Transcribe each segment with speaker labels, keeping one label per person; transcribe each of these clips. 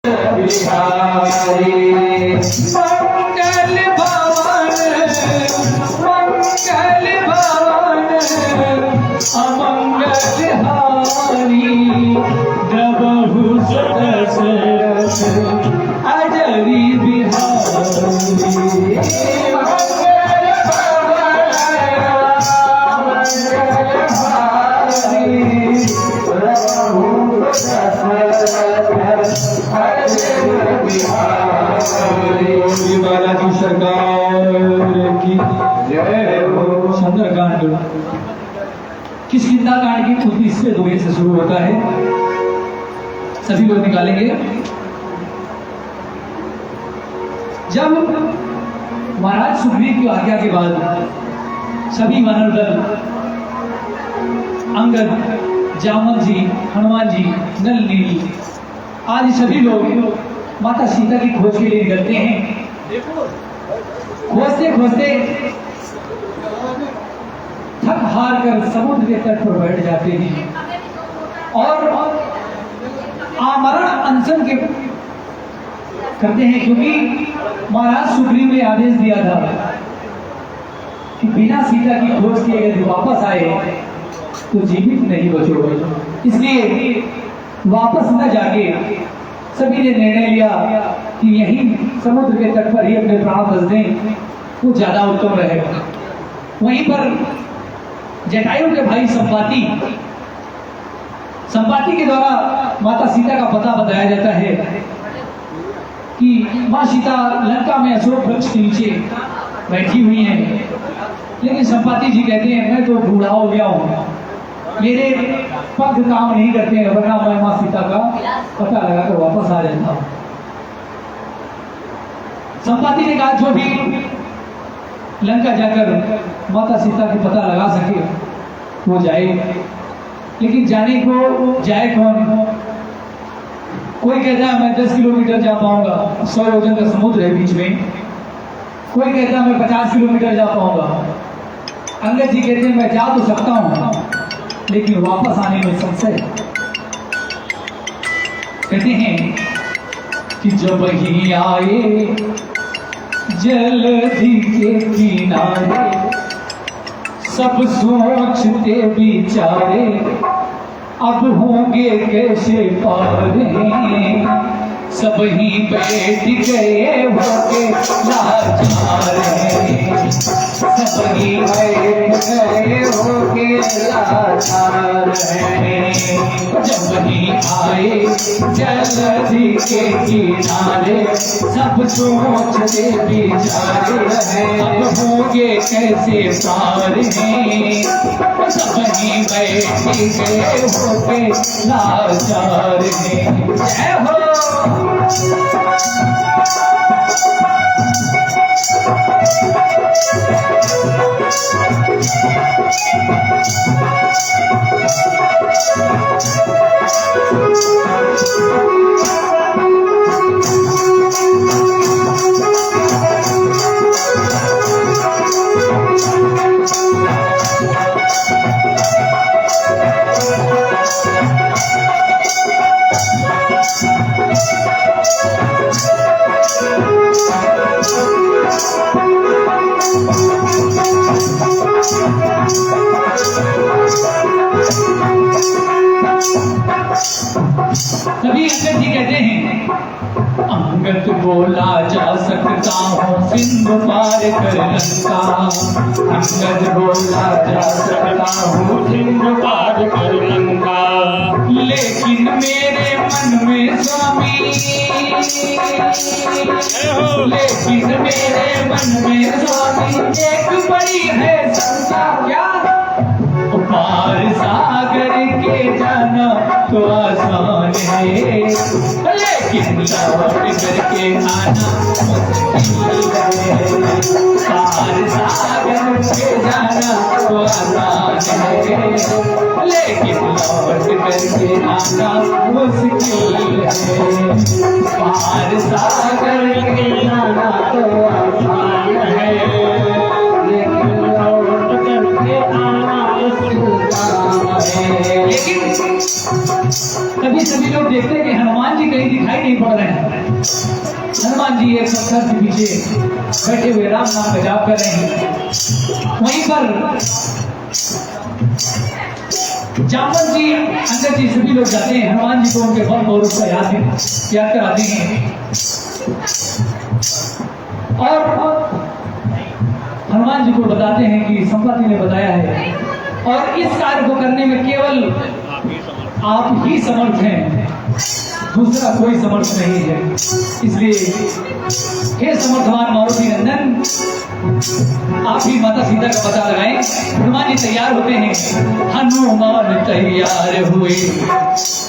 Speaker 1: बिहारी मंगल भवन अमंगल हारी द्रवहु सदस अजरी बिहारी बालाजी सरकार की जय हो। सुंदरकांड किष्किंधा कांड की 29वें दोहे से शुरू होता है। सभी लोग निकालेंगे। जब महाराज सुग्रीव की आज्ञा के बाद सभी वानर दल अंगद, जामवंत जी, हनुमान जी, नल नील आदि सभी लोग माता सीता की खोज के लिए निकलते हैं। खोजते खोजते थक हार कर समुद्र के तट पर बैठ जाते हैं और आमरण अनशन के करते हैं, क्योंकि महाराज सुग्रीव ने आदेश दिया था कि बिना सीता की खोज किए यदि वापस आए तो जीवित नहीं बचोगे। इसलिए वापस न जाके सभी ने निर्णय लिया कि यही समुद्र के तट पर ही अपने प्राण बस दें, वो ज्यादा उत्तम रहेगा। वहीं पर जटायु के भाई संपाति के द्वारा माता सीता का पता बताया जाता है कि माँ सीता लंका में अशोक वृक्ष के नीचे बैठी हुई हैं। लेकिन संपाति जी कहते हैं मैं तो बूढ़ा हो गया हूँ, मेरे पग काम नहीं करते हैं, वरना मैं माँ सीता का पता लगाकर वापस आ जाता हूँ। संपाति ने कहा जो भी लंका जाकर माता सीता की पता लगा सके वो जाए, लेकिन जाने को जाए कौन? कोई कहता है मैं 10 किलोमीटर जा पाऊंगा, 100 योजन का समुद्र है बीच में। कोई कहता है मैं 50 किलोमीटर जा पाऊंगा। अंगद जी कहते हैं मैं जा तो सकता हूँ, लेकिन वापस आने में संशय। कहते हैं कि जब ही आए जलधि के किनारे, सब सोचते बिचारे अब होंगे कैसे पार। सब ही बैठ गए होके लाचार, सब ही बैठ गए होके लाचार हैं। जब ही आए जलधि के किनारे, सब सोचते बिचारे अब होंगे कैसे पार हैं। सब ही बैठ गए होके लाचार हैं। जय हो। कभी अंगद जी कहते हैं अंगद बोला जा सकता हूँ सिंधु पार कर लंका। अंगद बोला जा सकता हूँ सिंधु पार कर लंका, लेकिन मेरे मन में स्वामी, लेकिन मेरे मन में स्वामी एक बड़ी है शंका। क्या? पार सागर के जाना तो आसान है, लेकिन लौट करके आना मुश्किल है। पार सागर के जाना तो आसान है, लेकिन लौट करके आना मुश्किल है। पार सागर के जाना तो आसान है, लेकिन लौट करके आना लेकिन कभी सभी लोग देखते हैं कि हनुमान जी कहीं दिखाई नहीं पड़ रहे हैं। हनुमान जी एक पत्थर के पीछे बैठे हुए राम नाम का जाप कर रहे हैं। वहीं पर जामवंत जी, अंगद जी सभी लोग जाते हैं। हनुमान जी को उनके फल और उसका याद कराते हैं। और हनुमान जी को बताते हैं कि संपत्ति ने बताया है और इस कार्य को करने में केवल आप ही समर्थ हैं, दूसरा कोई समर्थ नहीं है। इसलिए हे समर्थवान मारुति नंदन, आप ही माता सीता का पता लगाएं। हनुमान जी तैयार होते हैं। हनुमान तैयार हुए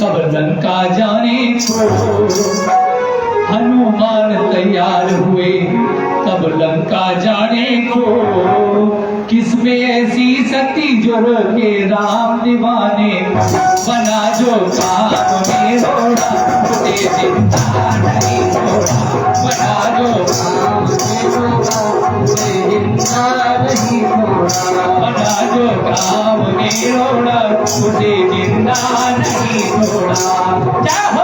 Speaker 1: कब लंका जाने को, हनुमान तैयार हुए तब लंका जाने को। किसमें ऐसी शक्ति जो रोके राम दीवाने, बना जो काम में रोड़ा मुझे जिंदा नहीं छोड़ा, बना जो काम में रोड़ा मुझे जिंदा नहीं छोड़ा, बना जो काम में रोड़ा मुझे जिंदा नहीं छोड़ा। जय हो।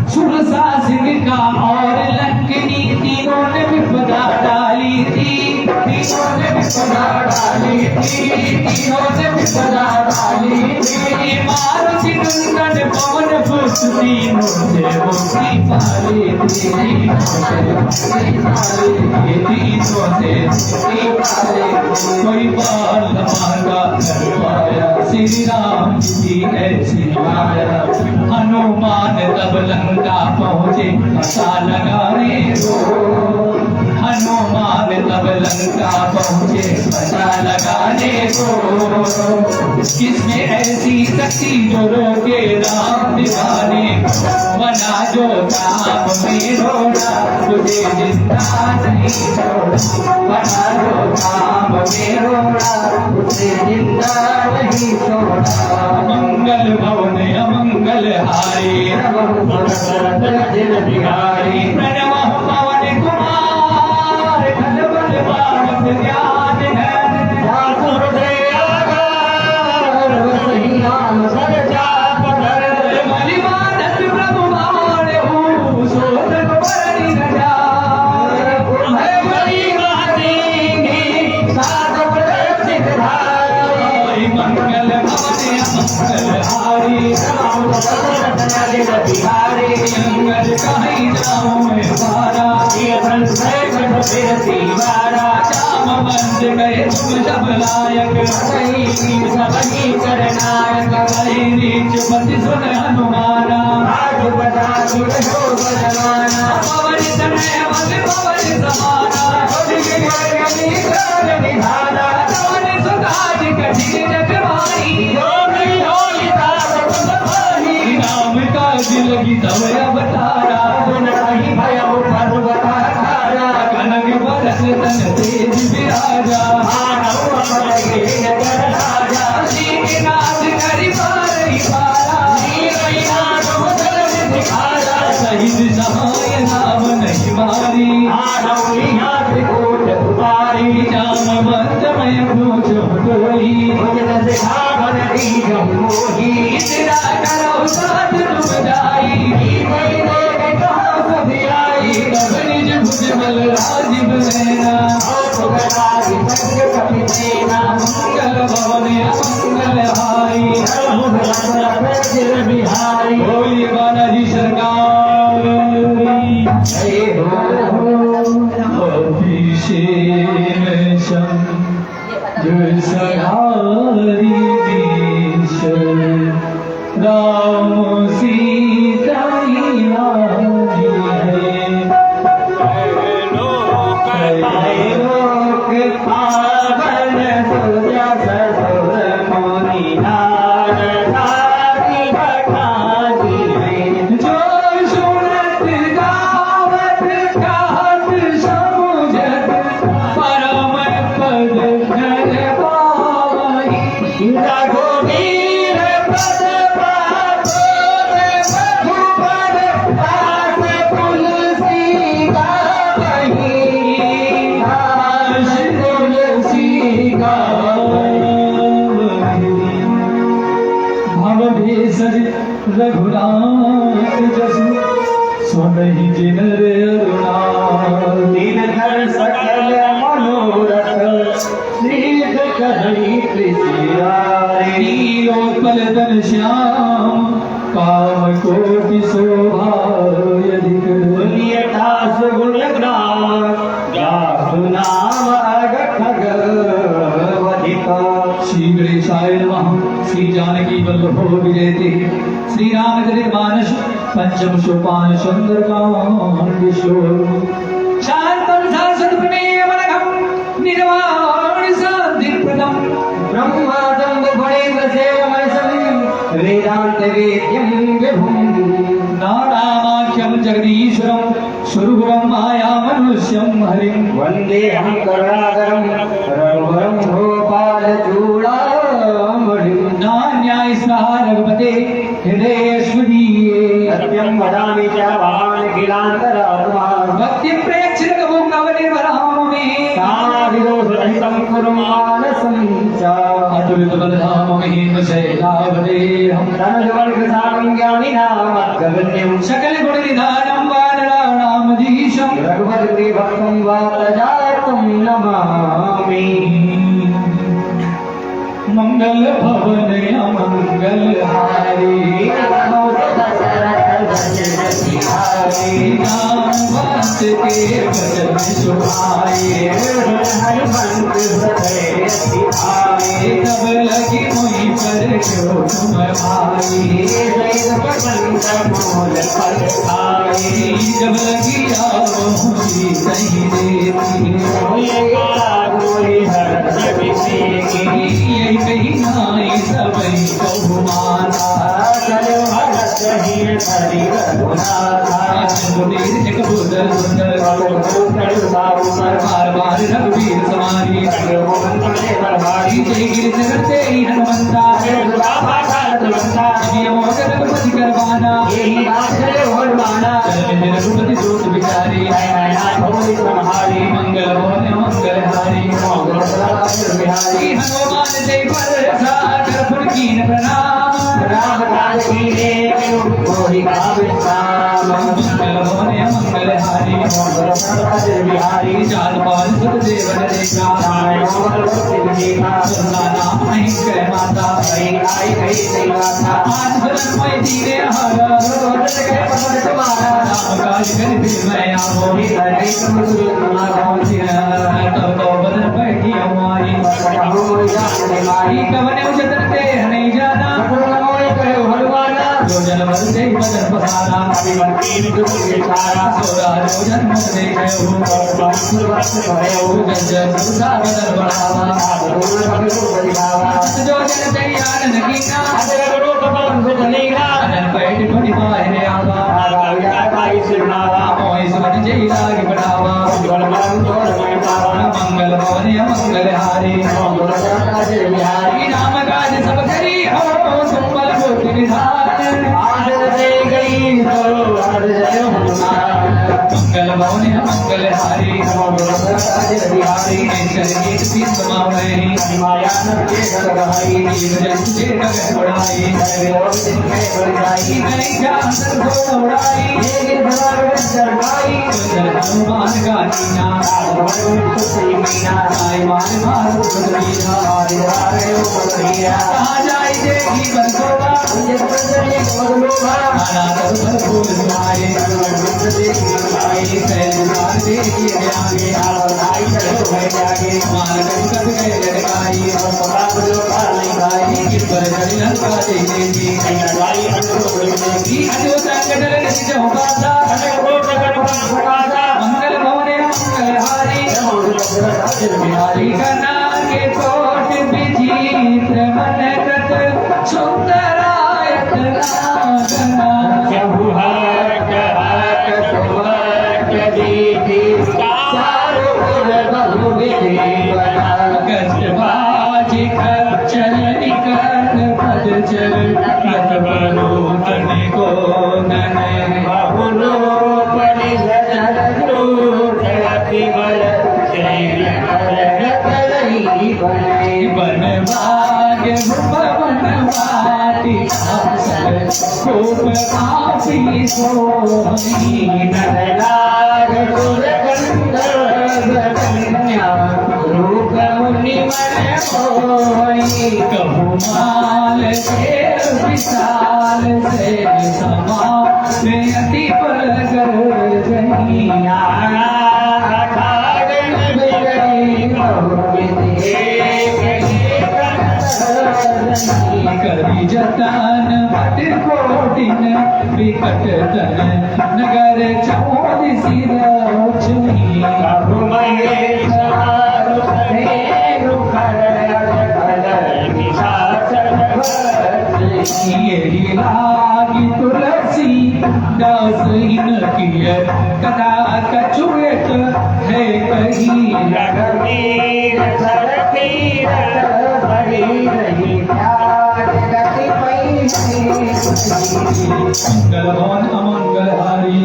Speaker 1: सुरसासिक का और लंकनी तीनों ने विपदा डाली थी, तीनों ने विपदा डाली थी, तीनों ने विपदा डाली थी। मारुति नंदन पवन पुष्प तीनों से मुक्ति पाली थी, तीनों से मुक्ति पाली। कोई बाल मांगा कर पाया, श्री राम जी ऐसी माया। हनुमान तब लंका पहुँचे पता लगाने को, हनुमान तब लंका पहुँचे पता लगाने को। किसमें ऐसी शक्ति जो रोके राम दीवाने, बना जो काम में रोड़ा तुझे जिंदा नहीं छोड़ा, बना जो काम में रोड़ा तुझे जिंदा नहीं छोड़ा। मंगल भवन अमंगल हारी बिहारी, प्रणव पवन कुमार खलबल बाबत ज्ञान है। मलिवानत प्रभु मारे हूँ सोतन बरनी न जाए, मंगल भवन अमंगल हारी बिहारी। अंगद कहीं जाऊँ मैं बारा, जाम बंद गए तुम सब लायक, सबही करनायक। कहीं नीच पति सुन हनुमाना, पवन तनय बल पवन समाना। पवन सुधाज कठिन जगवाई, राम काज लगी तब अवतारा। कनक बरस तन तेज विराजा, नाथ करि पारई पारा। शहीद सहाय नाम नहीं मारी, जामवंत मैं पूछो कोई। इतना करो साथ डूब जाई, तब निज भुज बल राजीव लेना। मंगल भवन अमंगल हारी, बोली बालाजी सरकार जय हो। अभिषेक जो सहारी देश, राम सीता लोक पावन सज रघुनाथ जसु सुनहि जिन रे अरुणा
Speaker 2: दीन घर सकल मनोरथ सिद्ध करहि त्रिशिरारी
Speaker 1: पल तन श्याम काम कोटि शोभा यदि
Speaker 2: दुनियता सुगुण ग्राम जासु नाम अगठग वधिका
Speaker 1: श्री गणेशाय नमः। श्री जानकी वल्लभो विजयते श्री रामचरित मानस पंचम सोपान सुंदरकांड शांतं सत्प्रमेयमनघं निर्वाण शान्तिप्रदं
Speaker 2: ब्रह्मादं फणेन्द्र सेवमयसं वेदांत वेद्यं विभुं
Speaker 1: नारामाख्यं जगदीश्वरं सुरगुरं मायामनुष्यं हरिं
Speaker 2: वन्देऽहं करुणाकरं रघुवरं गोपालचूडामणिं
Speaker 1: नान्याय स्वाहा रघुपते हृदयेष्वदीये
Speaker 2: सत्यं वदामि च भवान् किलान्तरात्मा
Speaker 1: भक्ति प्रेक्षितकं नवनिर्वरामि
Speaker 2: साधिदोषरहितं कुरु मानसं च
Speaker 1: अतुलित बलधाम महीम शैलावदेहं
Speaker 2: धनुर्वर्गसारं ज्ञानिनामद्गगण्यं
Speaker 1: सकल गुण निधानं वानराणामधीशं
Speaker 2: रघुपति भक्तं वातजातं नमामि
Speaker 1: मंगल भवन अमंगल हारी राम वंश के भजन सुहाए तब लगी मुझ पर क्यों तुम भाई जब लगी आओ मुझी सही देती यही कही नाई सबई बहुमाना एक बुदल सुंदर बार बार रघुवीर समारी जय गिर करते ही हनुमंता मोगर रघुपति करवाना रघुपति दूत बिचारी मंगल भवन मंगल हारी हनुमान जय पर सागर कीन प्रणाम मंगल भवन मंगल हारी जान पाल सुत देवन देखा नाम नहीं करे माता आज भरमय दीने हर नाम काज कर फिर मैं आवो तब तो बदन बैठी हमारी कवन उजतते नहीं जाना जो जन मर से बदन पसारा सोरा जो जन मुख देखो जन सुसा बदन बढ़ावा जो जन तेरी आनंद कीना अनन पैठ थोड़ी बाहर आवा मोहि सुन जय लाग बढ़ावा मंगल भवन मंगल हारी राम काज सब करी हो सुंबल कोटि निधान मंगल भवन मंगल हारी गीत तीन समावै जीव जंतु जे नगर बढ़ाई नहीं जान सर उड़ाई हनुमान का नीना आई मान मार कहाँ जाए देगी बंसोगा आना तब भर फूल सुनाए सैलुकार देगी आगे मान कब गए लड़काई किस पर चढ़ी लंका देगी मंगल भवन मंगल हारी कना के कोट विचित्र मन कृत सुंदरायत नागना खच्चर निकट पद चल कत बनो तनि को नन बहुलो बन भाग्य भवन वाटी खूब काफी सोहनी
Speaker 2: नरनाग सुर गंधर्व कन्या रूप मुनि मन मोही
Speaker 1: कहूँ माल के विशाल से समा अति पर कर गई करी जतन भट कोटिन विकट तन नगर चौद सिर छुई यही लागी तुलसी दास इनकी कदा कछुएत है कहीं
Speaker 2: रघुवीर सरतीर बड़ी रही प्यार गति पैसी
Speaker 1: मंगल भवन अमंगल हारी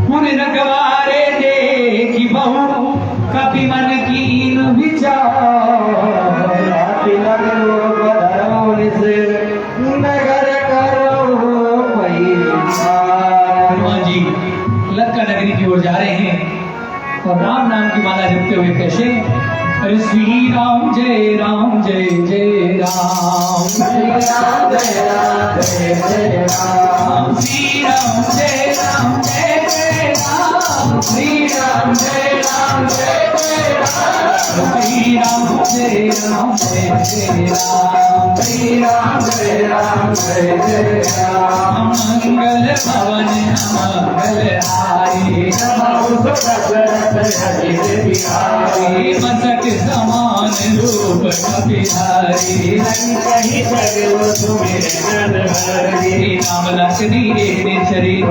Speaker 1: मुनि रखवारे देखी बहु कपि मन कीन विचार
Speaker 2: नगर करो
Speaker 1: हनुमान जी लंका नगरी की ओर जा रहे हैं और राम नाम की माला जपते हुए कैसे अरे श्री राम जय राम जय जय राम
Speaker 2: श्री राम जय राम जय जय राम
Speaker 1: श्री राम जय राम जय जय राम श्री राम जय राम जय जय राम श्री राम जय राम जय जय राम
Speaker 2: श्री राम जय राम जय जय राम
Speaker 1: मंगल भवन मंगल हारी मसक समान रूप कपिहारी राम लक्ष्मी एक शरीर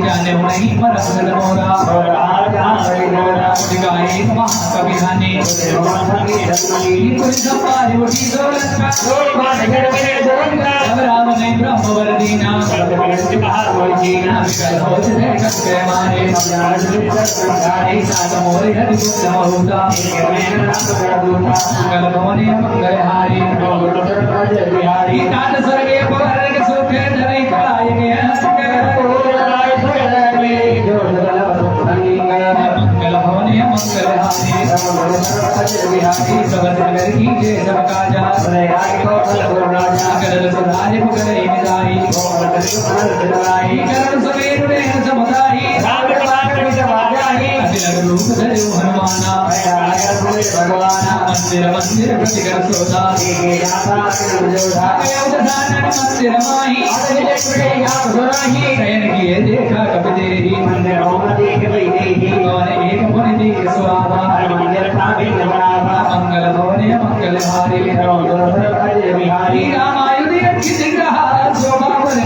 Speaker 1: जाने नहीं परम मोरा गाय महाकविहानी सपारी उठी राम ने ब्रह्म वरदीना मारे सात मोरे हरि होता मंगल भवने मंगल हारी बिहारी तान स्वर्गे पवर्ग सुख धरे खाए मंगल भवने मंगल हारी बिहारी सब नगर की जय सब काजा करल सुधारि मुगल मिताई करल सवेर ने समुदाई अतिलग रूप धरे हनुमाना मंदिर मंदिर प्रतिकर सोता मंदिर माही शयन किए देखा कपि देही कौन एक मुनि देख सुहावा मंगल भवने मंगल हारी रामायुध रहा शोभा वर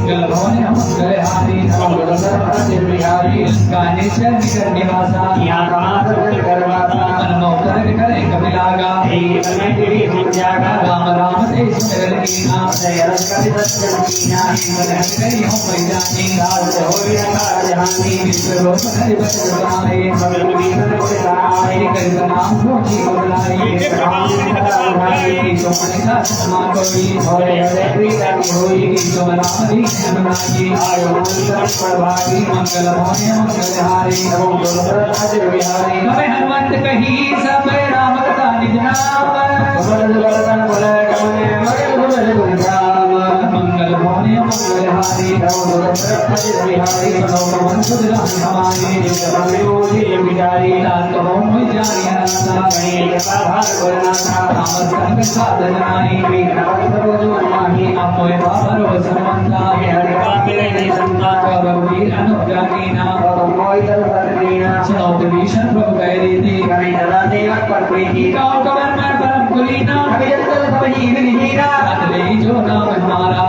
Speaker 1: मंगल भवन मंगल हारी गाने निकर निवासा मनमोहन करे कपिलागा राम राम देश नगर कीना करी हम पैजानी विश्वरूप हरि बचन बनाए कर नाम मोची बोलाई तो मन का समान कोई तो राम री बनाई मंगल भवन मंगल हारी हमें हनुमंत कही सब राम कथा निज नाम मंगल भवन मंगल हारी पवन सुधरा हमारे लाल कहो जानिया राम संग साधनाई अपोय बाबर वसमंता वीर अनुग्रहीना चौक भीषण प्रभु गैरीति गाँव कवन में परम कुलीना अतले जो नाम हमारा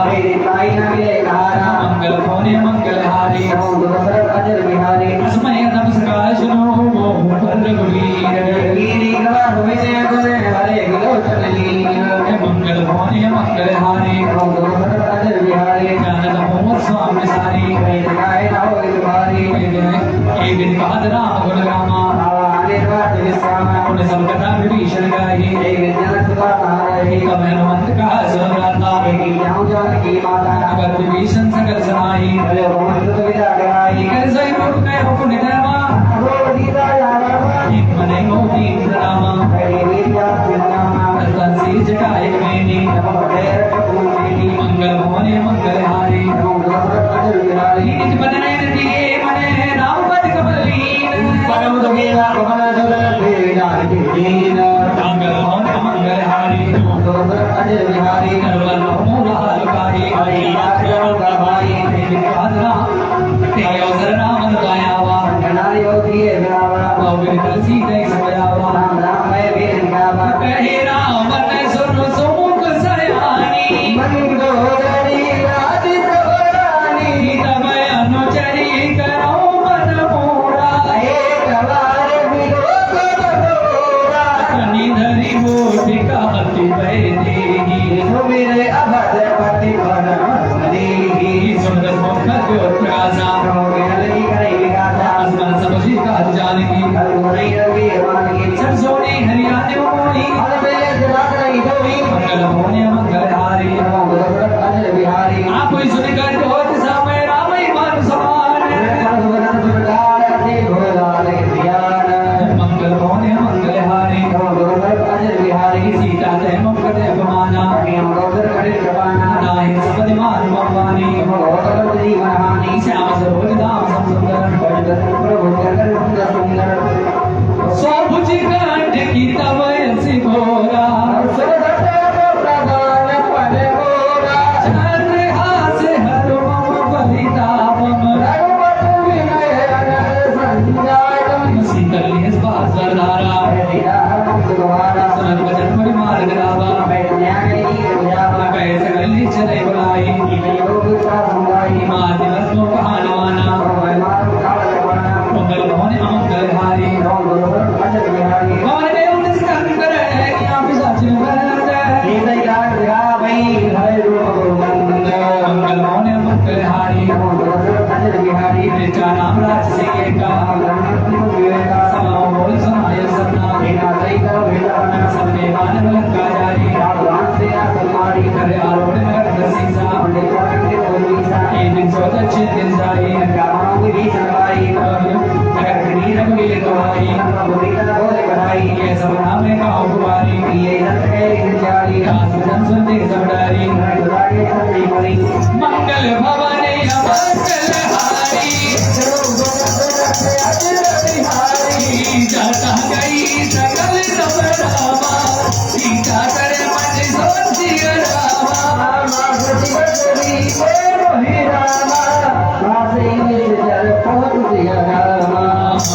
Speaker 1: मंगल भवने मंगल हारी अस्मय नमस्कार सुनो मोह पर रघुवीर मंगल भवने मंगल हारी ज्ञान मोह स्वामी सारी एक दिन बाद राम गुण रामा
Speaker 2: प्रभु जगन्नाथ सुंदर
Speaker 1: सौभुज कंठ की तव ऐसी घोरा
Speaker 2: प्रदान पद गोरा
Speaker 1: चंद्रहास हर मम बलिदावम
Speaker 2: रघुपति विनय अनल संजातम
Speaker 1: शीतल निस्वास वरदारा सुनत वचन परिमार गरावा कैसे गली चले बुलाई माँ दिवस को कहानवाना मंगल भवन अमंगल हारी भवन देव निस्कंदर यहाँ पिशाचिन वरद मंगल भवन अमंगल हारी कृष्णा नाम राज सिंह का समाओ बोल सुनाय सपना सबने मानव लंका जारी करे आरोप नगर दसीसा एक दिन चौदह छिद दिन जाई नगर खड़ी रंगील गवाई ये सब नाम है काऊ कुमारी कासुरन सुनते सब डारी मंगल भवन अमंगल हारी जाता गई सकल रमरामा सीता करे मन सोची रामा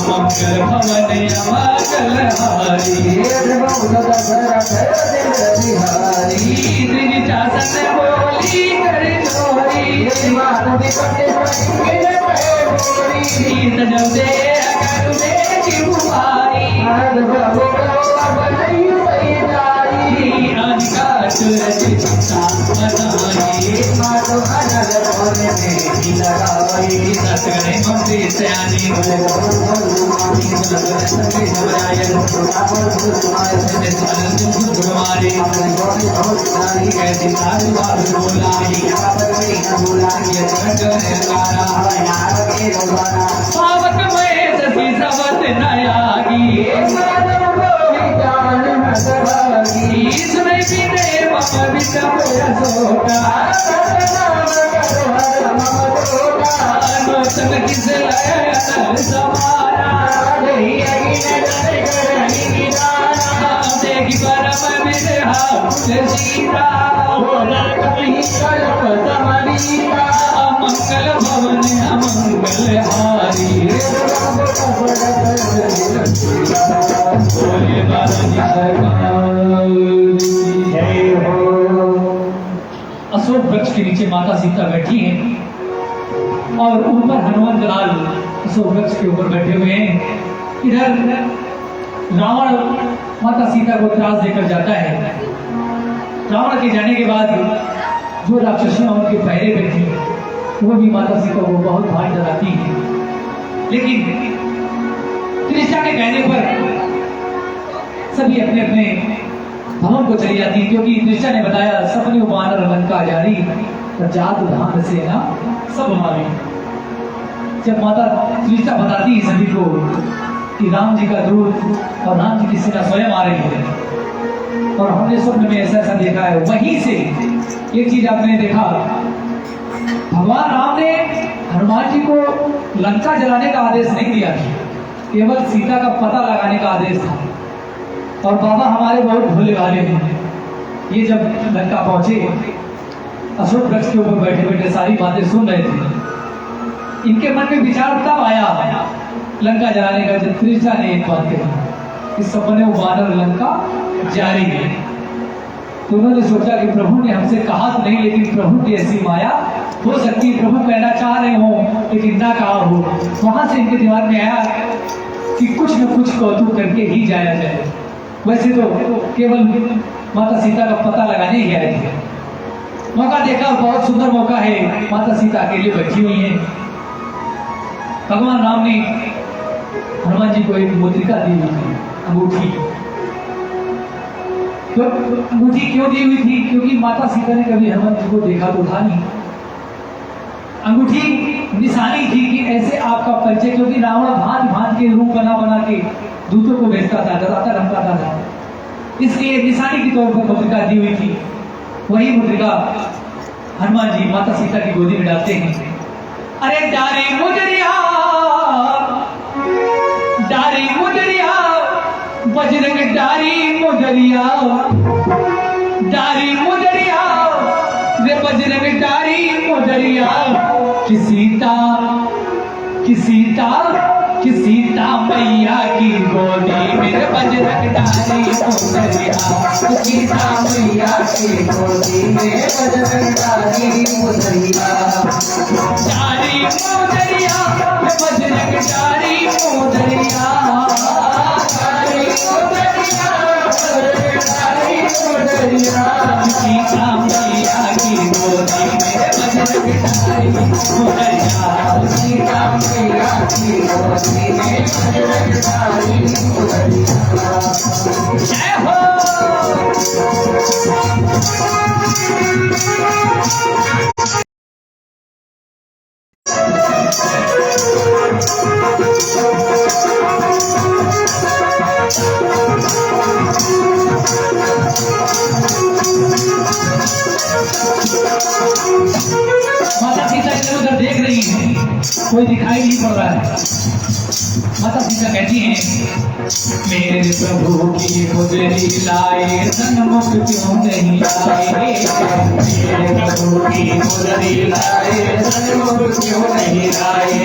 Speaker 1: मंगल भवन अमंगल हारी शासन बोली कर चोरी गीत जब दे अगर बेटी बुआई अधिकार सुरक्षित बनाई सतगणे मंत्री सयानी कैसी सारी बात बोलाई पावक में सती सबत नयागी इसमें भी देव विषम रसोका अनुसंग किस लय समाना देखी परम विरहा सीता मंगल भवन अमंगल हारी बोले बालाजी अशोक वृक्ष के नीचे माता सीता बैठी हैं और ऊपर हनुमान लाल अशोक वृक्ष के ऊपर बैठे हुए हैं। इधर रावण माता सीता को त्रास देकर जाता है। रावण के जाने के बाद जो राक्षसियां उनके पहरे पे थी वो भी माता सीता को बहुत भार डराती है, लेकिन त्रिशा के कहने पर सभी अपने अपने भवन को चली जाती, क्योंकि त्रिशा ने बताया सपने वानर लंका जारी जात धान सेना सब मारी। जब माता त्रिशा बताती है सभी को कि राम जी का दूत और राम जी की सेना स्वयं आ रही है और हमने स्वप्न में ऐसा ऐसा देखा है, वहीं से एक चीज आपने देखा, भगवान राम ने हनुमान जी को लंका जलाने का आदेश नहीं दिया था, केवल सीता का पता लगाने का आदेश था। और बाबा हमारे बहुत भोले वाले हैं, ये जब लंका पहुंचे अशोक वृक्ष के ऊपर बैठे बैठे सारी बातें सुन रहे थे। इनके मन में विचार तब आया लंका जलाने का जब त्रिशा ने एक बात कही, इस सपने वानर लंका जारी है। तो उन्होंने सोचा कि प्रभु ने हमसे कहा तो नहीं, लेकिन प्रभु की ऐसी माया हो सकती है, प्रभु कहना चाह रहे हो लेकिन ना कहा हो। वहां से इनके दिमाग में आया कि कुछ न कुछ कौतुक करके ही जाया जाए। वैसे तो केवल माता सीता का पता लगाने ही आए थे। मौका देखा, बहुत सुंदर मौका है, माता सीता अकेले बैठी हुई है। भगवान राम ने हनुमान जी को एक मुद्रिका दी हुई थी, अंगूठी। तो अंगूठी क्यों दी हुई थी? क्योंकि माता सीता ने कभी हनुमान जी को देखा तो था नहीं। अंगूठी निशानी थी कि ऐसे आपका परिचय, क्योंकि रावण भांत भांत के रूप बना बना के दूतों को भेजता था, डराता धमकाता था, इसलिए निशानी के तौर पर मुद्रिका दी हुई थी। वही मुद्रिका हनुमान जी माता सीता की गोदी में डालते हैं। अरे डारे मुजरिया डारी मुदरिया रे बजरंग डारी मुदरिया कि सीता मैया की गोदी मेरे बजरंग डारी मुदरिया
Speaker 2: सीता मैया की गोदी में बजरंग डाली मुदरिया
Speaker 1: डारी मुदरिया रे बजरंग डारी मुदरिया
Speaker 2: डाली मुदरिया डाली मुदरिया
Speaker 1: सीता मैया की गोदी मेरे बजरंग डारी मुदरिया
Speaker 2: सीता मैया की गोदी में बजरंग डाली मुदरिया
Speaker 1: जय हो माता सीता इधर उधर देख रही है, कोई दिखाई नहीं पड़ रहा है। माता सीता कहती हैं मेरे प्रभु की मुदरी लाए सन्मुख क्यों नहीं आए,
Speaker 2: मेरे प्रभु की मुदरी लाए सन्मुख क्यों नहीं आए,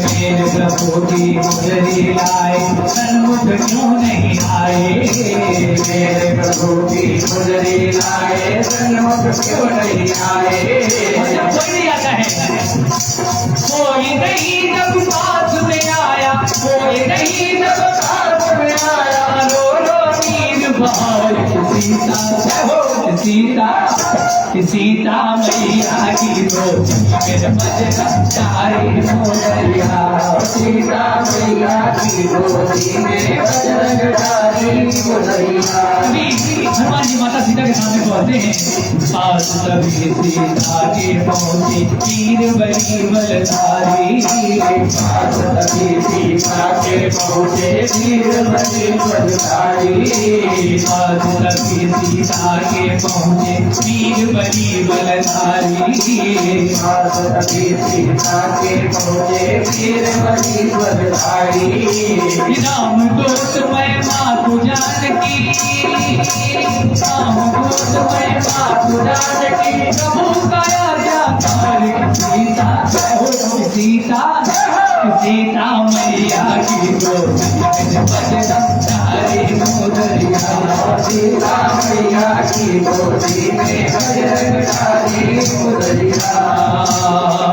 Speaker 1: मेरे प्रभु की मुदरी लाए सन्मुख क्यों नहीं आए,
Speaker 2: मेरे प्रभु की मुदरी लाए सन्मुख क्यों नहीं आए।
Speaker 1: कोई नहीं आता है, कोई नहीं जब पास में आया, कोई नहीं जब पास में आया, रो रो नीर बहार सीता मैया की गोदी मेरे बजरंग डारी मुदरिया
Speaker 2: सीता मैया की गोदी में बजरंग डाली मुदरिया
Speaker 1: हनुमान जी माता सीता के सामने पहुंचते हैं। आज सभी सीता के पहुंचे वीर बली बलधारी,
Speaker 2: आज सभी सीता के पहुँचे वीर बली बलधारी,
Speaker 1: आज सभी सीता के पहुंचे वीर बली बलधारी,
Speaker 2: आज सभी सीता के पहुँचे वीर बली बलधारी।
Speaker 1: राम दोस्त मैं मातु जानकी, राम दोस्त मैं मातु जानकी, प्रभु का आज्ञाकारी सीता मैया की गोदी में बजरंग डारी मुदरिया,
Speaker 2: सीता मैया की गोदी में बजरंग डाली मुदरिया।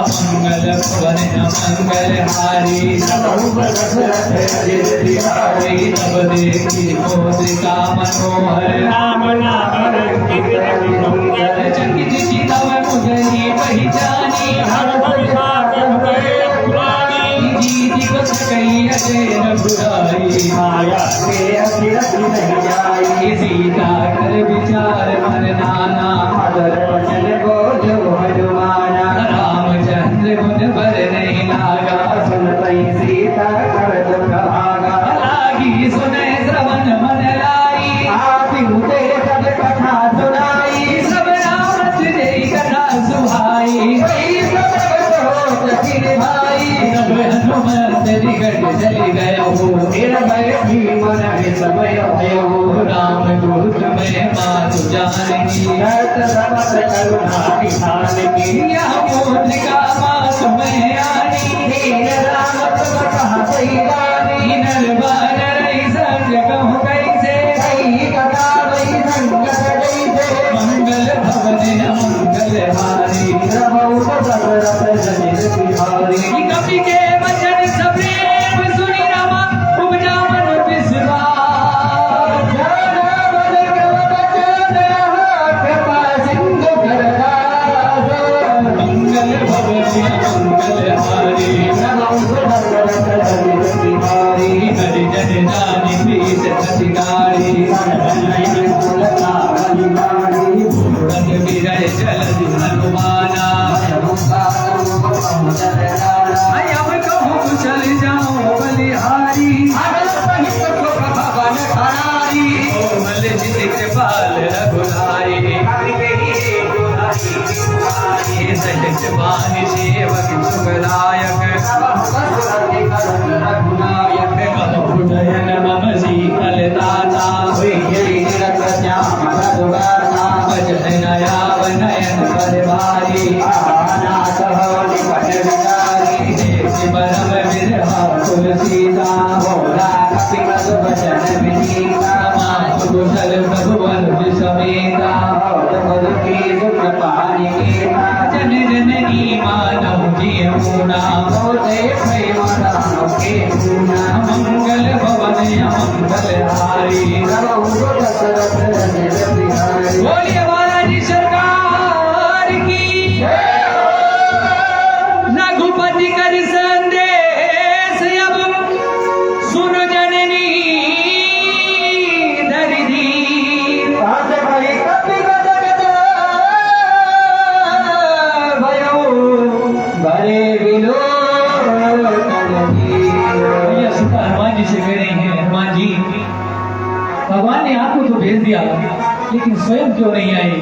Speaker 1: मंगल भवन मंगल हारी
Speaker 2: सब दशरथ अजित बिहारी,
Speaker 1: तब देखी मोदिका मनोहर
Speaker 2: राम नाम रंगित रवि मंगल,
Speaker 1: चकित सीता में मुदरी पहचानी, जीती बस गई अजय रघुराई,
Speaker 2: माया के अखिरत नहीं जाई,
Speaker 1: सीता कर विचार मन नाना,
Speaker 2: मदर वचन बोझ हनुमाना,
Speaker 1: रामचंद्र गुण पर नहीं लागा,
Speaker 2: सुनतई सीता कर दुख भागा,
Speaker 1: लागी सुने श्रवण मन लाई,
Speaker 2: आति उदे सब कथा सुनाई,
Speaker 1: सब रामच जय कथा सुहाई,
Speaker 2: वही सब होत फिर भाई,
Speaker 1: तब हनुमंत निकट चली गया हो,
Speaker 2: निर्भय की मन विस्मय भयो,
Speaker 1: राम दूत में मातु जानकी,
Speaker 2: भरत समत करुणा निधान की,
Speaker 1: यह मुद्रिका मातु में आनी,
Speaker 2: दीन राम तुम कहाँ सही रानी,
Speaker 1: नर बानर संग कहूँ कैसे,
Speaker 2: सही कथा वही संगत जैसे,
Speaker 1: मंगल भवन मंगल हारी,
Speaker 2: प्रभु दशरथ जनित बिहारी,
Speaker 1: कवि के वचन सप्रेम सुनि रामा उपजा मन विश्वास,
Speaker 2: कृपा सिंधु करदास,
Speaker 1: मंगल भवन मंगल हारी,
Speaker 2: प्रभु दशरथ जनित बिहारी,
Speaker 1: हरि जन जानि प्रीत अधिकारी, रंग विरय जलधि हनुमाना, अब कहूँ चल जाओ बलिहारी, कोमल जित कृपाल रघुराई, सहज बानी सेवक सुखदायक, कहु नयन मम शीतल दाता, सीता
Speaker 2: भोला कपि मधु वचन विनीता
Speaker 1: कुशल प्रभुवन समेता
Speaker 2: और मधु की दुख पानी कीता
Speaker 1: जन जननी मानव जीवना
Speaker 2: मोते प्रेम राम के पूना
Speaker 1: मंगल भवन मंगल हारी
Speaker 2: नमो दशरथ नंदन बिहारी
Speaker 1: बोलिए बालाजी सरकार की रघुपति कर संदेश अब सुन जननी धरिधी
Speaker 2: आज भाई कपि गदगद भयो भरे विलोचन जी
Speaker 1: भैया सीता हनुमान जी से कह रही हैं हनुमान जी भगवान ने आपको तो भेज दिया लेकिन स्वयं क्यों नहीं आई।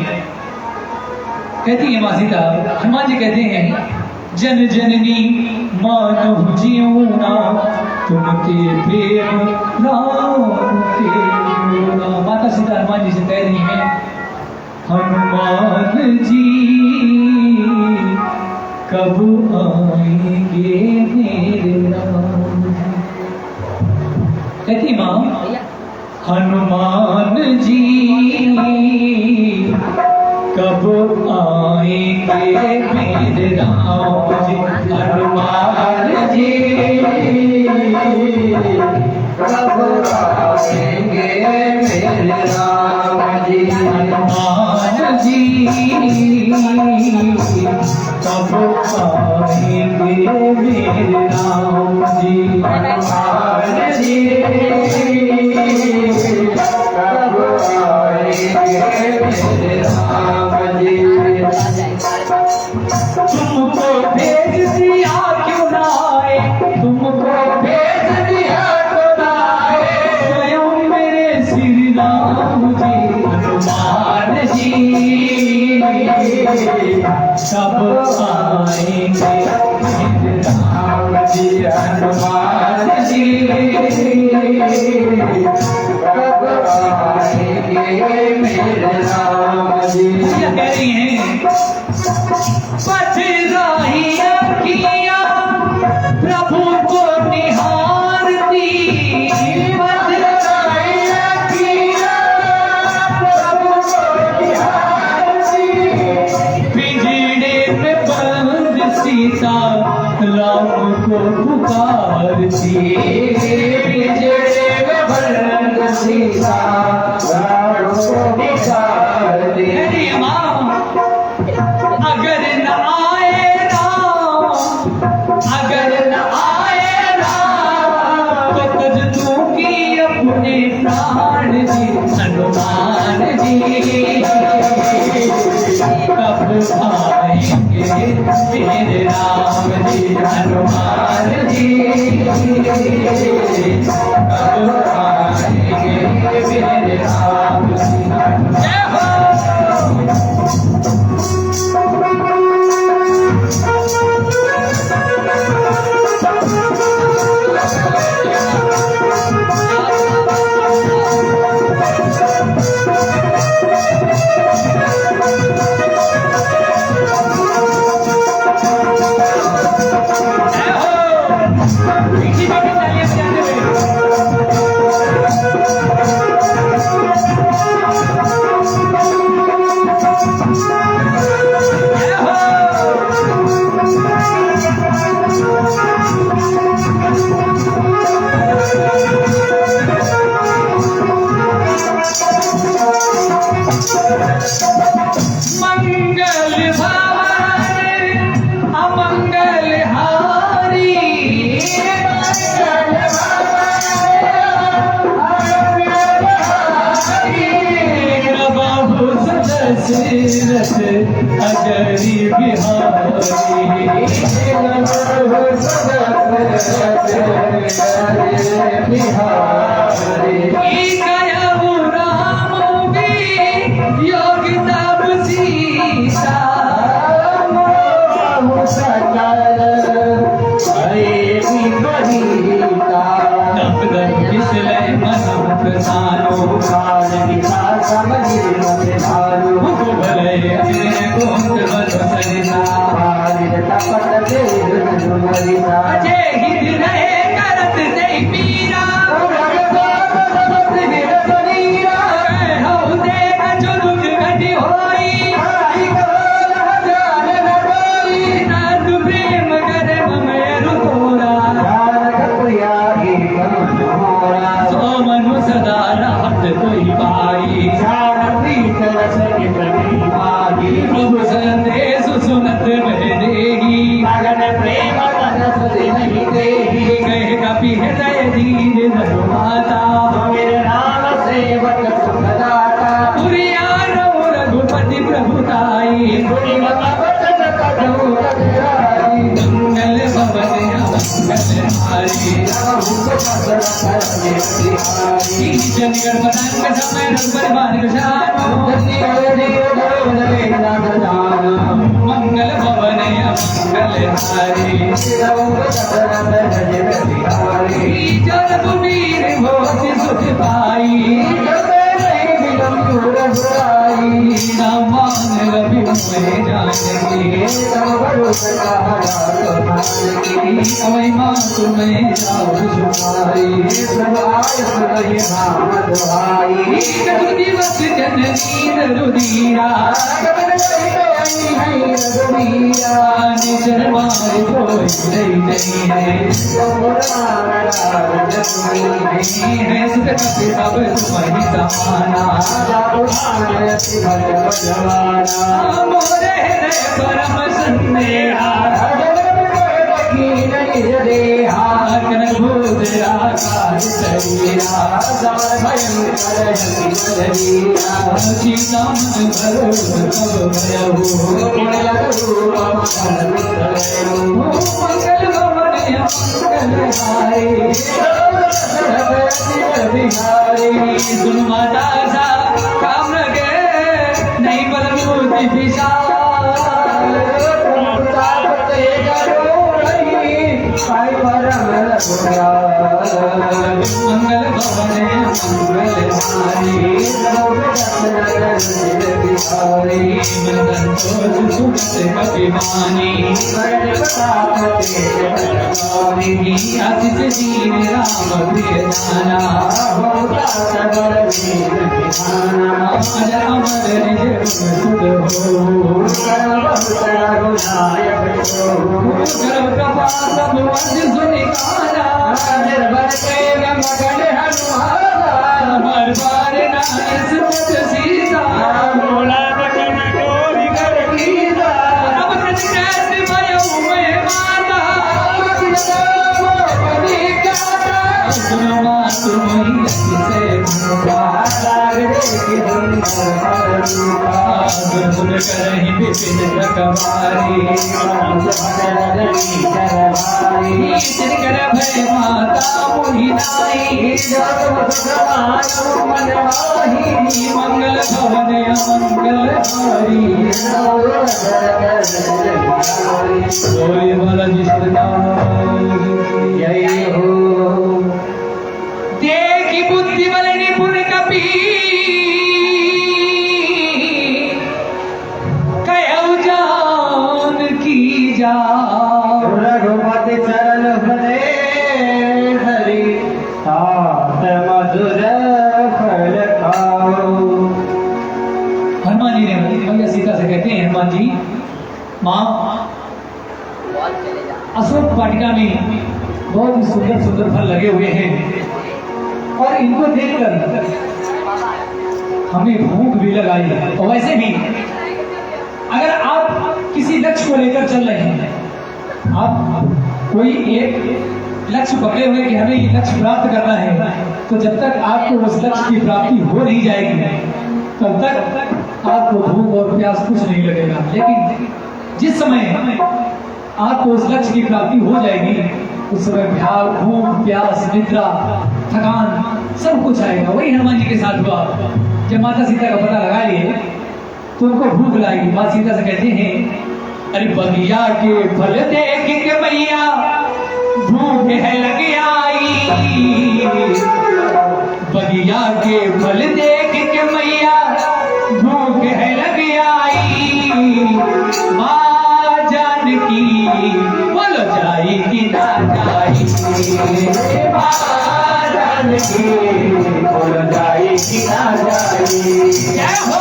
Speaker 1: कहती है माँ सीता हनुमान जी कहते हैं जन जननी मानव जीवना तुमके प्रेम राम के गुणा। माता सीता हनुमान जी से कह रही हैं हनुमान जी कब आएंगे मेरे राम। कहती माँ हनुमान जी कब आएंगे मेरे राम जी। हनुमान जी
Speaker 2: कब आएंगे मेरे राम जी
Speaker 1: हनुमान जी कब आएंगे मेरे राम जी।
Speaker 2: हनुमान जी कब आएंगे मेरे राम जी
Speaker 1: तुमको भेज दिया क्यों ना आए तुमको
Speaker 2: भेज दिया तो लाए
Speaker 1: स्वयं मेरे श्री राम जी। हनुमान जी कब आएंगे मेरे राम
Speaker 2: राम जी हनुमान जी कब आएंगे मेरे राम जी
Speaker 1: क्या कह रही हैं पथराहिया किया प्रभु को निहारती
Speaker 2: पथराहिया किया प्रभु को निहारती
Speaker 1: पिंजड़े में बंद सीता राम को पुकारती।
Speaker 2: पिंजड़े में बंद सीता राम को पुकारती
Speaker 1: मेरी माँ अगर न आए राम अगर न आए राम तो तुझ दूंगी अपने प्राण जी। हनुमान जी कब आएंगे मेरे राम जी। हनुमान जी कब आएंगे मेरे राम जी। जय हो मंगल भवन अमंगल हारी प्रभु सदशरथ अजरी बिहारी गयु राम योग तब सीता तब तक किसले मनुख सानो भले कुंत मधु सरिता अजय हित रहे कर भरत नहीं पीरा कहूँ देख चुरुक घटी होई नाथ प्रेम कर ममेरु तोरा सो मनु सदा रहत कोई पाई प्रभु संदेश सुनत बहदेही कह कपि हृदय दीन धरु माता पुरिया रघु रघुपति प्रभुताई मंगल भवन मंगल हारी चंडीगढ़ बनान के समय रघुपति मान मंगल भवन मंगल हारी जन वीर भोति सुख पाई मान रवि में जानकी अवै माँ तुम्हें जाओ छुपाई दिवस जननी रुदिया निजर मारे कोई नहीं है सुख सब तुम्हारी समाना मोरे हृदय परम संदेहा कनभूत राकार शरीरा सीता मन भरोस कब भयहु मंगल भवन मंगल हारी सुन माता सा काम लगे नहीं बलमूर्ति विशाल मंगल भवन मंगल हारी मंगल सुख से अभिमानी आशीष दीन राम प्रिय जाना अज अमर निज सुध हो गर्भ कपा सब वंश सुनिकारा हर बार नायस पद सीता अब कृत कैसे भयउ में माता सुनो माँ तुम्हें से सुन करही विपिन रखवारी कर भय माता मोहि नाई मंगल भवन मंगल हारी बोले बालाजी जय हो देखी बुद्धि बल निपुण कपी कहु जान की जा
Speaker 2: रघुपति चरण भले हरि सात मधुर फल खाओ।
Speaker 1: हनुमान जी ने भैया सीता से कहते हैं हनुमान जी माँ अशोक वाटिका में बहुत ही सुंदर सुंदर फल लगे हुए हैं और इनको देखकर हमें भूख भी लगाई है। और वैसे भी अगर आप किसी लक्ष्य को लेकर चल रहे हैं, आप कोई एक लक्ष्य पकड़े हुए कि हमें ये लक्ष्य प्राप्त करना है, तो जब तक आपको उस लक्ष्य की प्राप्ति हो नहीं जाएगी तब तक आपको भूख और प्यास कुछ नहीं लगेगा। लेकिन जिस समय आपको उस लक्ष्य की प्राप्ति हो जाएगी उस समय भूख प्यास निद्रा थकान सब कुछ आएगा। वही हनुमान जी के साथ हुआ। जब माता सीता का पता लगा लिए तो उनको भूख लगी। माता सीता से कहते हैं अरे बगिया के फल देख के मैया भूख है लग आई, बगिया के फल देख के मैया भूख है लग आई, माँ जानकी बोलो जाई कि ना जाई।
Speaker 2: जानकी बोल जाई कि ना जाई। जय हो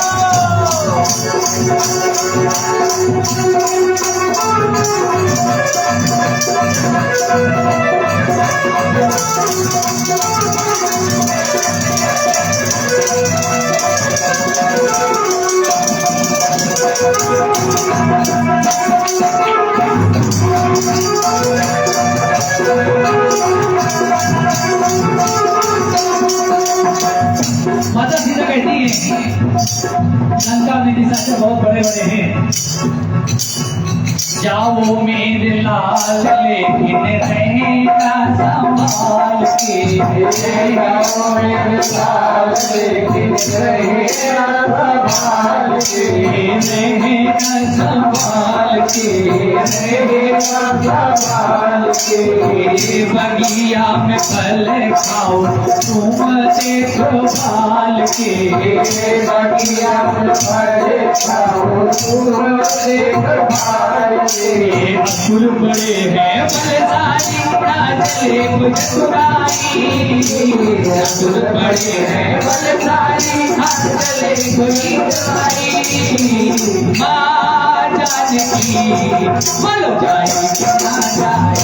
Speaker 1: माता सीता कहती है लंका में दिशा से बहुत बड़े बड़े हैं, जाओ मेरे लाल लेकिन रहना संभाल के,
Speaker 2: जाओ मेरे लाल लेकिन रहना संभाल के,
Speaker 1: रहना संभाल के,
Speaker 2: रहना संभाल के।
Speaker 1: बगिया में फल खाओ तुम देखो भाल के,
Speaker 2: बगिया में फल खाओ तुम देखो भाल के।
Speaker 1: असुर बड़े हैं बलशाली ना चले कुछ बुराई, असुर बड़े हैं बलशाली ना चले कोई बुराई। माँ जानकी बोलो जाए कि ना जाए,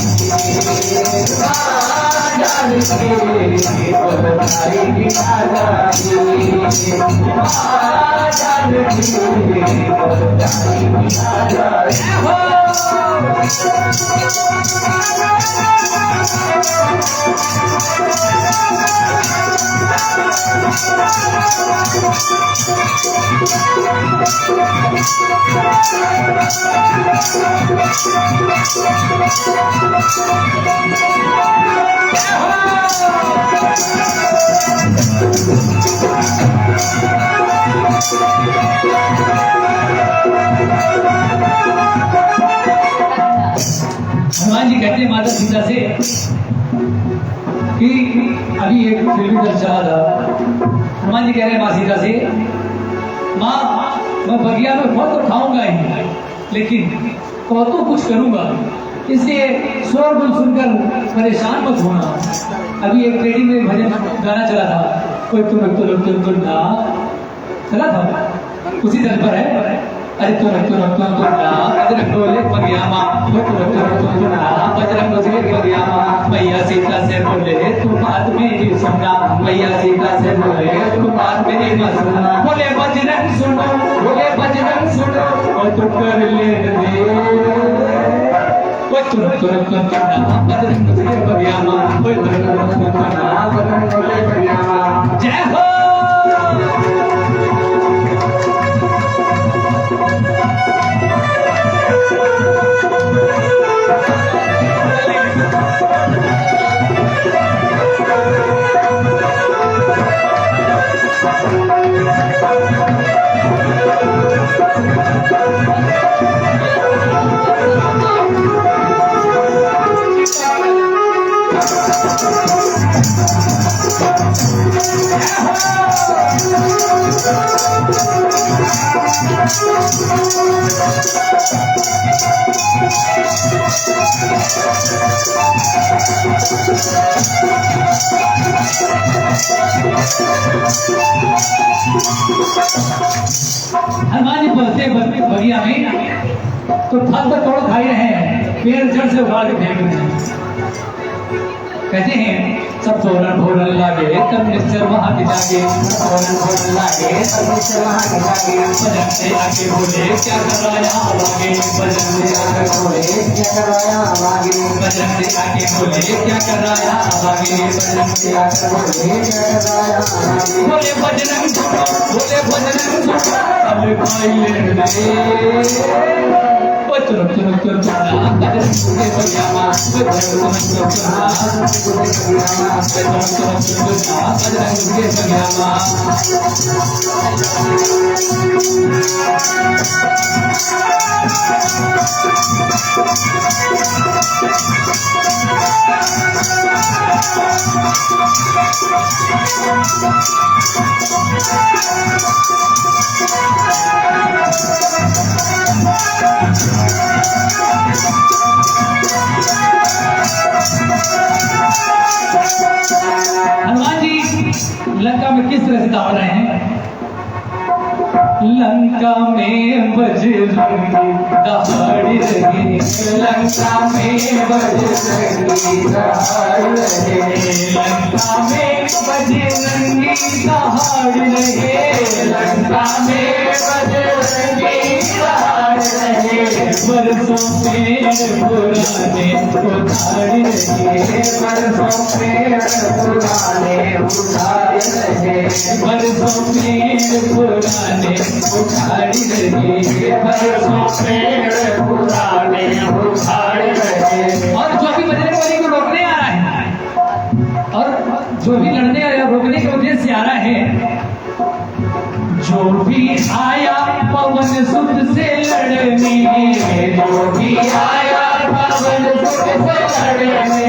Speaker 2: माँ जानकी बोल जाई कि ना जाई। माँ जानकी बोल जाई कि ना जाई।
Speaker 1: हनुमान जी कहते हैं माता सीता से कि अभी एक फिल्मी दल चला था, हनुमान जी कह रहे हैं माँ सीता से, माँ मैं बगिया में फल तो खाऊंगा ही लेकिन तो कुछ करूंगा, इसलिए स्वर गुल सुनकर परेशान मत होना। अभी एक रेडी में भजन गाना चला था, कोई तुम ना चला था, उसी दल पर है। अरे बजरंग बोले बगिया माँ, बजरंग बगिया माँ, मैया सीता से बोले तू बात मेरी सुनना, मैया सीता से बोले तू बात मेरी मत सुनना। बोले बजरंग सुनो और तू कर ले दे, बजरंग बगिया माँ, जय हो। हनुमान जी पहुंचते बगिया में तो फल तो तोड़ खाई रहे हैं, पेड़ जड़ से उखाड़ के फेंक रहे हैं। कहते हैं सब भोरन लागे तब निश्चर वहां के जागे, भोरन लागे तब निश्चर वहां के जागे। भजन से आके बोले क्या कर रहा यहाँ आगे, भजन से आके बोले क्या कर रहा यहाँ आगे, भजन से आके बोले क्या कर रहा यहाँ आगे, भजन से आके बोले क्या कर रहा यहाँ आगे। बोले बजरंग सुनो, बोले बजरंग सुनो अब खाई ले बजरंग बगिया माँ, लंका में किस तरह से दौड़ रहे हैं। लंका में बजरंगी दहाड़ रहे,
Speaker 2: लंका में बजरंगी दहाड़ रहे,
Speaker 1: लंका में बजरंगी दहाड़ रहे,
Speaker 2: लंका में बजरंगी दहाड़ रहे,
Speaker 1: बरसों पेड़ पुराने उखाड़ रहे,
Speaker 2: बरसों पेड़ पुराने उखाड़ रहे,
Speaker 1: बरसों पेड़ पुराने उखाड़ रहे,
Speaker 2: बरसों पेड़ पुराने उखाड़ रहे।
Speaker 1: और जो भी बजरंगबली को रोकने आ रहा है, और जो भी लड़ने आ रहा है, रोकने के उद्देश्य से आ रहा है, जो भी आया पवन सुत से लड़ने,
Speaker 2: जो भी आया पवन सुत से लड़ने,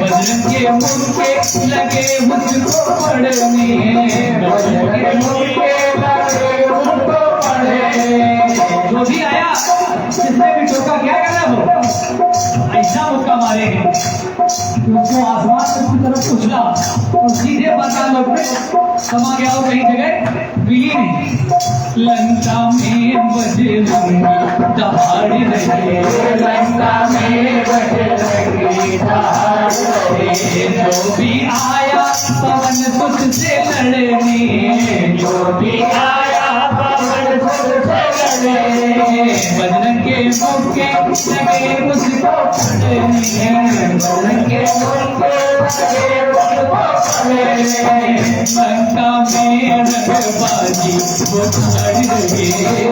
Speaker 1: बजरंग के मुक्के लगे मुझको पड़ने,
Speaker 2: बजरंग के मुक्के लगे मुझको पड़े।
Speaker 1: जो भी आया जिसने भी टोका क्या करना हो, ऐसा मुक्का मारेंगे उसको आसमान की तरफ उछला और सीधे पाताल लोक में समा गया हो, कहीं जगह मिली नहीं। लंका में बजरंगी दहाड़ रहे,
Speaker 2: लंका में बजरंगी दहाड़ रहे,
Speaker 1: जो भी आया पवन सुत से लड़ने,
Speaker 2: जो भी आया पवन सुत से लड़ने,
Speaker 1: बजरंग के मुक्के लगे मुझको पड़ने,
Speaker 2: बजरंग के मुक्के लगे मुझको पड़े।
Speaker 1: लंका में रखबाजी वो झाड़ रहे,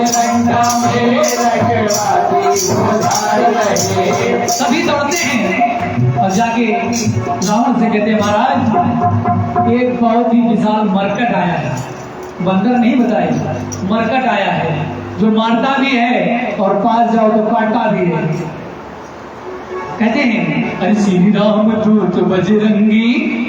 Speaker 2: लंका में रखवाली उधार रहे।
Speaker 1: सभी दौड़ते हैं और जाके रावण से कहते हैं, महाराज एक बहुत ही विशाल मरकट आया है, बंदर नहीं बताए, मरकट आया है जो मारता भी है और पास जाओ तो काटता भी है। कहते हैं, अरे श्री राम दूत बजरंगी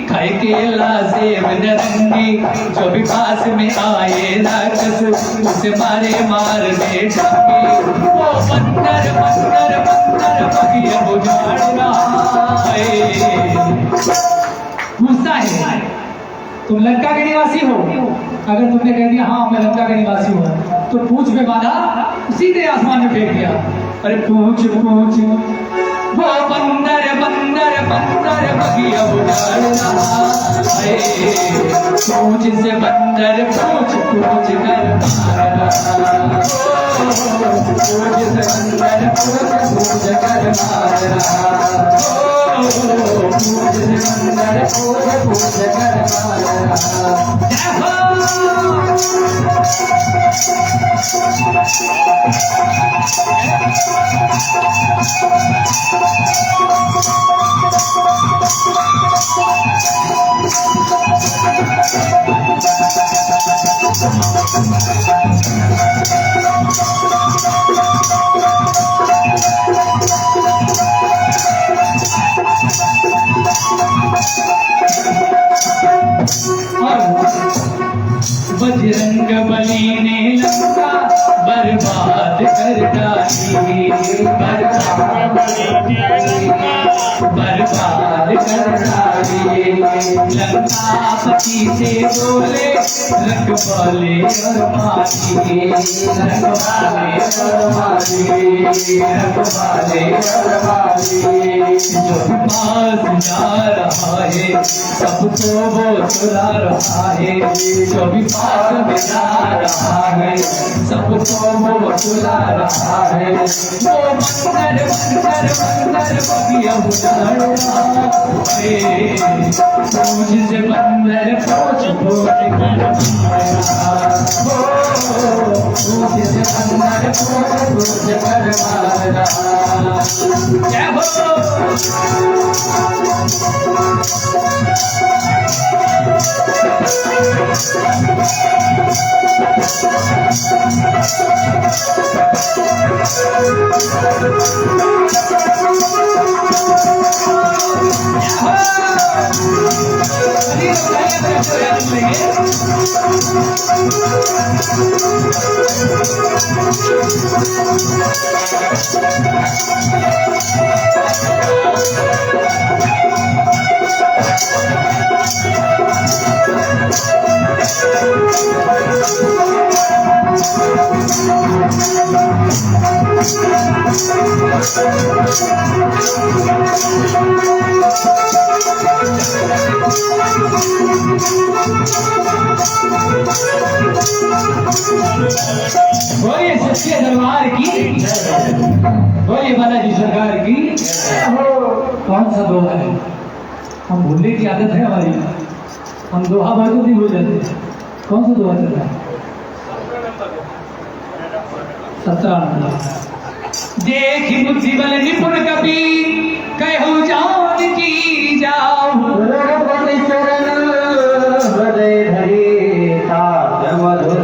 Speaker 1: खाए केला सेब नारंगी, जो भी पास में आए राक्षस उसे मारे मार दे डांगे, वो बंदर बंदर बंदर बगिया बुझाड़ रहा है। पूछता है, तुम लंका के निवासी हो? अगर तुमने कह दिया हाँ मैं लंका का निवासी हूँ, तो पूछ में बांधा सीधे आसमान में फेंक दिया। अरे पूछ पूछ वो बंदर बंदर बंदर बगिया बुझाड़ रहा है, पूछ से बंदर पूछ पूछ कर मार रहा,
Speaker 2: पूछ से बंदर पूछ पूछ कर मार रहा, पूछ से बंदर पूछ पूछ कर मार रहा।
Speaker 1: बजरंग बली ने लंका बर्बाद कर डाली, बर्बाद कर डाली। लंकापति से बोले रखवाले और माली, रखवाले और माली, रखवाले और माली। जो पास जा रहा है सबको वो चुरा रहा है, जो भी पास में जा रहा है सबको वो चुरा रहा है, वो बंदर बंदर बंदर बगिया बुझाड़ रहा है, पूछ से बंदर पूछ पूछ कर मारा,
Speaker 2: पूछ से बंदर पूछ पूछ कर मारा।
Speaker 1: जय हो। बोलिए सच्चे दरबार की, बोलिए बालाजी सरकार की। कौन सा दोहा है? हम भूलने की आदत है हमारी, हम दोहा भर को भी भूल जाते हैं। कौन सा दोहा चल रहा है? 17 नंबर। देखी बुद्धि बल निपुण कपि कहु जान की जाओ,
Speaker 2: रघुपति चरण हृदय धरे तात मधुर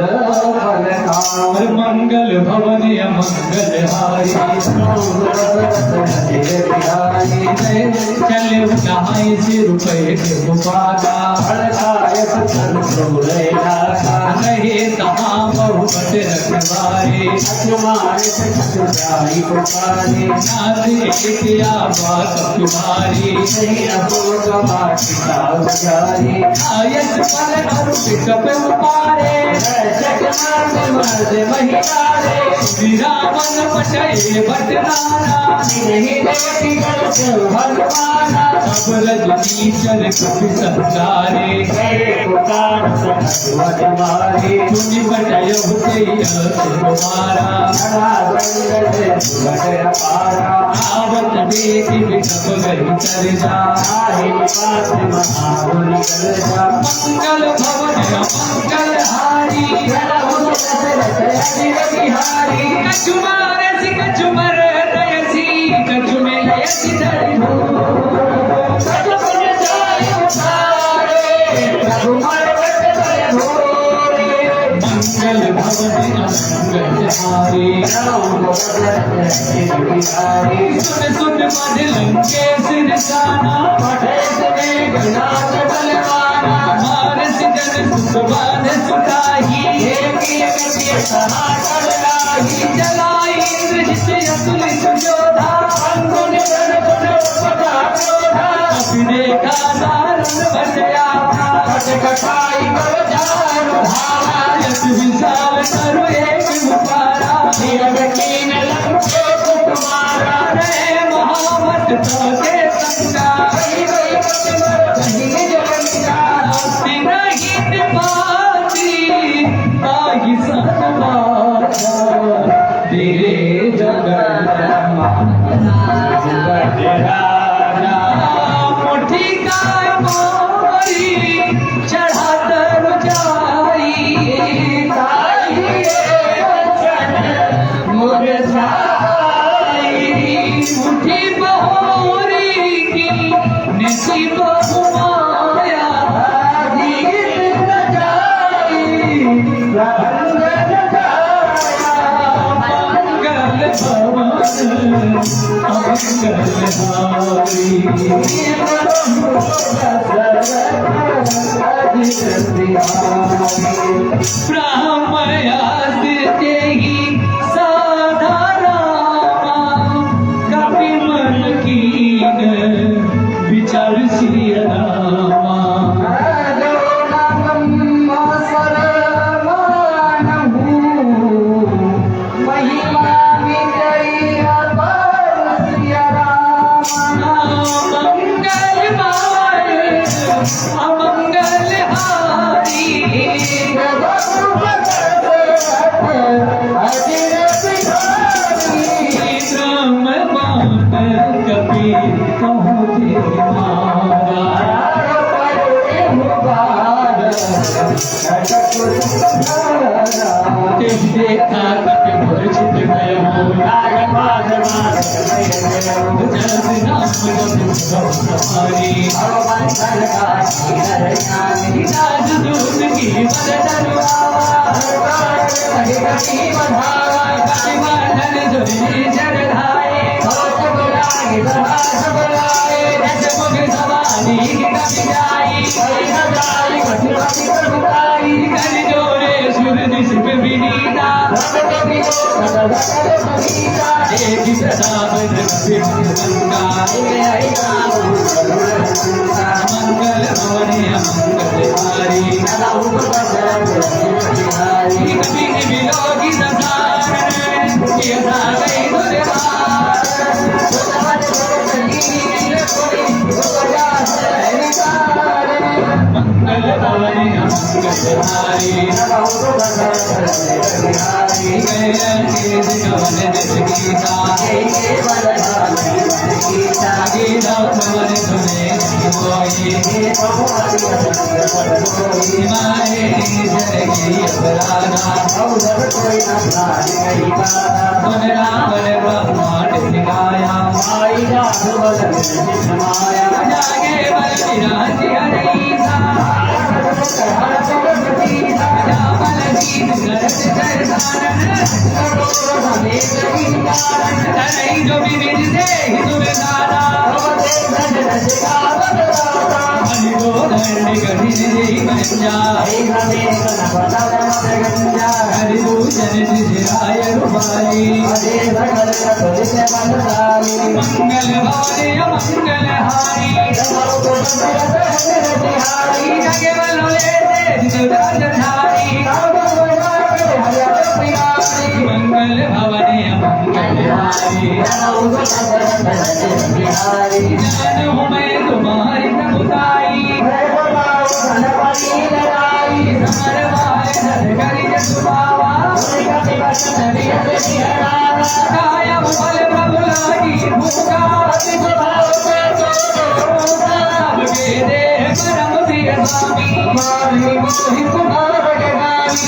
Speaker 2: फल खाओ।
Speaker 1: और मंगल भवन अमंगल हारी, चले नहाय से रुपये के मुबादा, रहे तहाँ बहुमत रखवारे, नाथ एक आवाज तुम्हारी, आयत पल अरुप कप उपारे, विरामन पटये बटनाना, अब रजनी चल कपि संसारे, तुनि बटय तुम्हारा, आवत देखि विकप गई चर्चा, मंगल भवन मंगल हारी, कछुमार सी कछुमर दयसी, कछुमे लयसी धरि मंगल भवन मंगल हारी, सुन सुन मध लंके सिरसाना, मानस जन सुबान सुताही, जलाई इंद्रजित अतुलित जोधा, कपि देखा दारुण बचया यश विशाल करु एक मुखारा, रहे महामत के संगा, नहीं पाती ताहि सनवासा, तेरे जगत मुट्ठी का मोरी चढ़ा तर जाई, मुट्ठी बहोरी की निसी बहुमाया, मंगल भवन अमंगल ब्राह्मयास्ते साधारामा, कपि मन कीन विचार श्री रामा, अमंगल हारी, राम बाण कपि कहु मारा, देखा कपि मूर्छित भयो, जस नाम हमारी, राज दूत की बल तलवार, जोरी जर धाये, मुख सवारी कपि जाई, कर जोरे सुर दिशक विनीता, एक प्रताप गंगा, मंगल भवन मंगल हारी, कभी बिलोकी सदा
Speaker 2: भवानी मंगलहारी गए के दिगवन गीता गीता भवन सुने माए जरगी अपराधा सुन रावण ब्रह्मांड सिखाया जागे बल विराज हरीसा बल गीत गरज धरई जो विविध दे हितुदारा हरिगो धरणी गढ़ी गंजा हरिभूषण जिराय रूपाली मंगल भवने मंगल हारी जगे बलोले राजधारी मंगल भवने मंगल हारी जान हूँ मैं तुम्हारी प्रभुताई काया बल प्रभु लागी भूखा सबके देह परम प्रिय स्वामी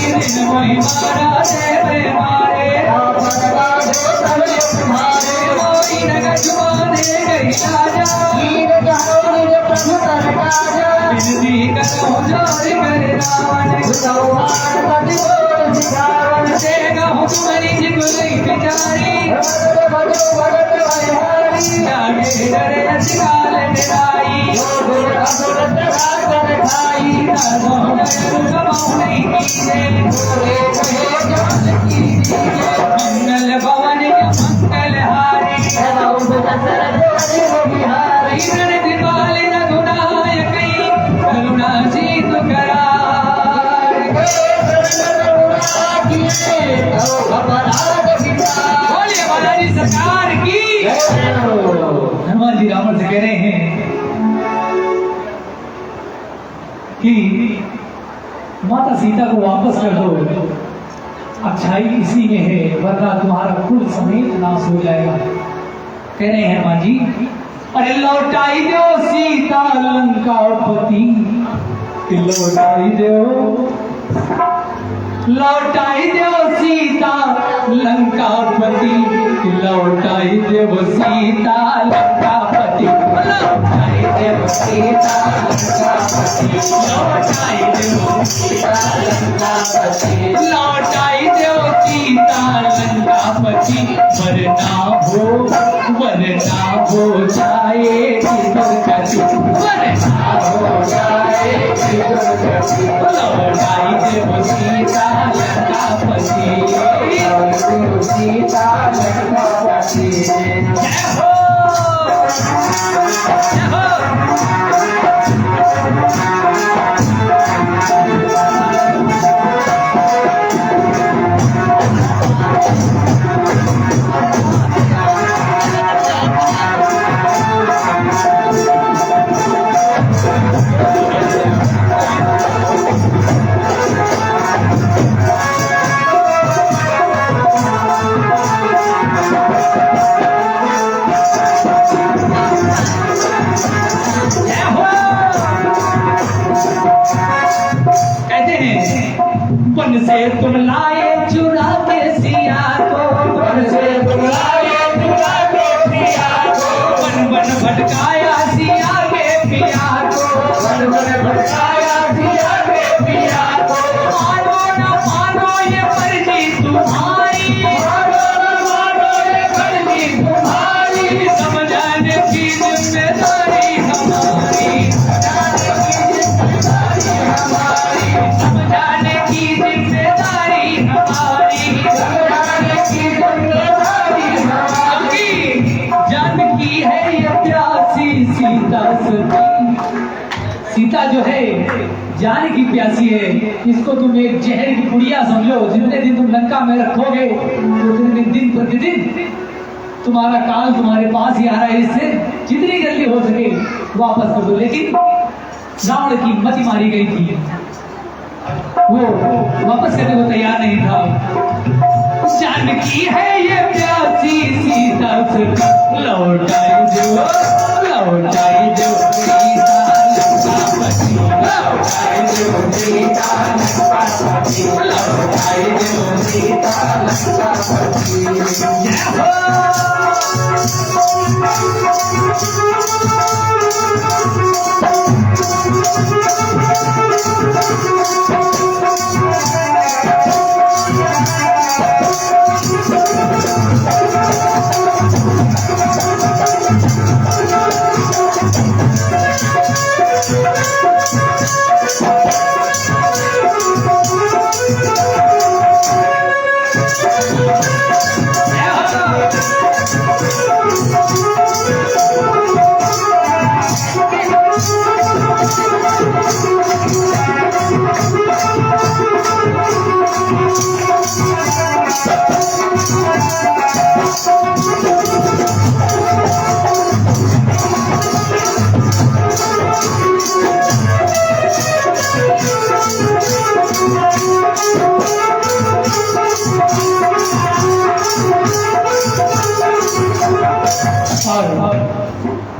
Speaker 2: दिन मोहि मारा देव मारे मोहि नगर जुआ दे गई राजा विनती करो जोर कर रावण देगा हुक्मरी जिगुलई बिचारी जागे डरे अजकाल डराई मंगल भवन मंगल हारी दिवाल रघुनायक करुणा जीत करार बोलिए हमारी सरकार की। हनुमान जी रावण से कह रहे हैं कि माता सीता को वापस कर दो, अच्छाई इसी में है, वरना तुम्हारा कुल समेत नाश हो जाएगा। कह रहे हैं माँ जी, अरे लौटाई दो सीता लंकापति, लौटाई दो सीता लंकापति, लौटाई देव सीता लंकापति, लौटाई देव सीता लंकापति, लौटाई देव सीता लंकापति, लौटाई देव सीता लंकापति, वरना हो जाए दुर्गति, वरना हो जाए दुर्गति, लौटाई देव सीता लंकापति, सीता लंकापति। जय हो जय हो। वन से तुम लाए चुरा के सिया को, वन से तुम लाए चुरा के सिया को, वन वन भटकाया सिया के पिया को, वन वन भटकाया सिया के पिया को। मानो न मानो ये मर्जी तुम्हारी, मानो न मानो ये मर्जी तुम्हारी, समझाने की जिम्मेदारी हमारी, समझाने की जिम्मेदारी हमारी, समझाने की जिम्मेदारी हमारी। जानकी है ये प्यासी सीता सती, सीता जो है जानकी प्यासी है, इसको तुम एक जहर की पुड़िया समझो। जितने दिन तुम लंका में रखोगे उतने दिन प्रतिदिन तुम्हारा काल तुम्हारे पास ही आ रहा है। इससे जितनी जल्दी हो सके वापस कर दो। लेकिन
Speaker 1: रावण की मति मारी गई थी, वो वापस करने को तैयार नहीं था। जानकी है ये प्यासी सीता से लौटाई जो सीता लंकापति, लौटाई जो सीता लंकापति, लौटाई जो सीता लंकापति। जय हो।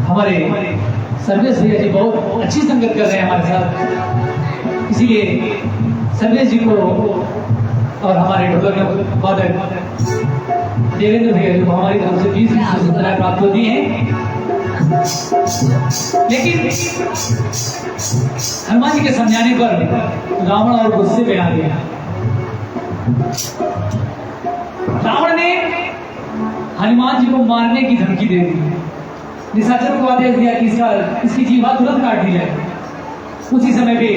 Speaker 1: हमारे सर्वेश भैया जी बहुत अच्छी संगत कर रहे हैं हमारे साथ, इसीलिए सर्वेश जी को और हमारे फादर देवेंद्र भैया जी को हमारी तरफ से 20 सत्ताएं प्राप्त होती हैं। लेकिन हनुमान जी के समझाने पर रावण और गुस्से में आ गया। रावण ने हनुमान जी को मारने की धमकी दे दी, निशाचर को आदेश दिया कि इसकी जीवा तुरंत काट दी जाए। उसी समय पे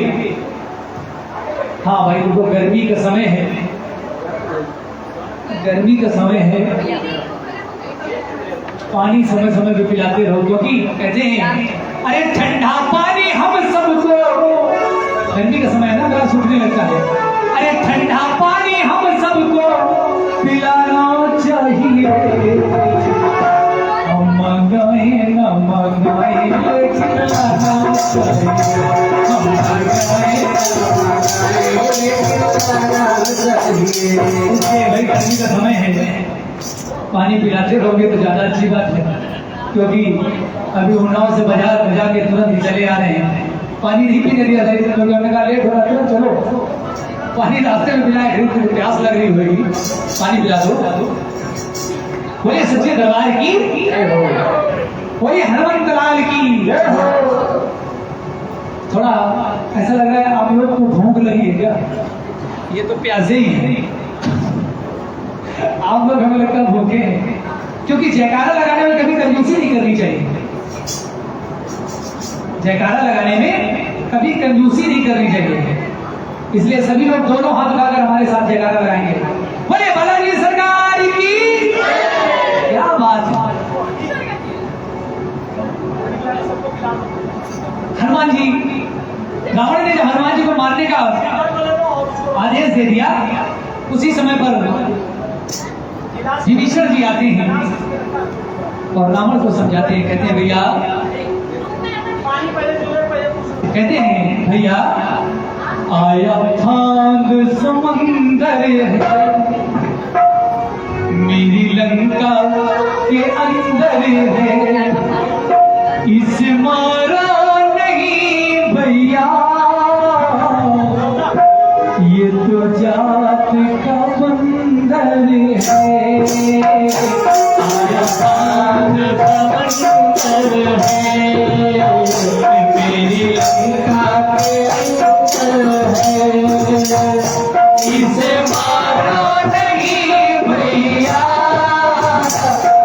Speaker 1: हाँ भाई, उनको गर्मी का समय है, गर्मी का समय है, पानी समय समय पे पिलाते रहो, क्योंकि कहते हैं अरे ठंडा पानी हम सबको, गर्मी का समय है ना, गला सूखने लगता है, अरे ठंडा पानी हम सबको पिलाना चाहिए। हम मंगाए न मंगाए लेकिन लाना चाहिए, हम मंगाए न मंगाए लेकिन लाना चाहिए। भाई गर्मी का समय है, पानी पिलाते रहोगे तो ज्यादा अच्छी बात है, क्योंकि अभी उन्नाव से बाजार बजा के तुरंत ही चले आ रहे हैं, पानी नहीं पीने दिया था, लेट हो रहा था, चलो पानी रास्ते में पिलाए, प्यास लग रही होगी, पानी पिला दो। बोले सच्चे दरबार की, बोले हनुमंत लाल की। थोड़ा ऐसा लग रहा है आप लोग को भूख लगी है क्या? ये तो प्यासे ही है, आप लोग हमें लगता है भूखे हैं, क्योंकि जयकारा लगाने में कभी कंजूसी नहीं करनी चाहिए। जयकारा लगाने में कभी कंजूसी नहीं करनी चाहिए, इसलिए सभी लोग दोनों हाथ उठाकर हमारे साथ जयकारा लगाएंगे। बोले बालाजी सरकार की, क्या बात है। हनुमान जी, रावण ने जब हनुमान जी को मारने का आदेश दे दिया, उसी समय पर विभीषण जी आते हैं और रावण को समझाते हैं, कहते हैं भैया, कहते हैं भैया आया थांग समंदर है मेरी लंका के अंदर है, इस मारा नहीं भैया, ये तो जात का बंदर है। आया थांग समंदर है मेरी लंका के अंदर है, इसे मारो नहीं भैया,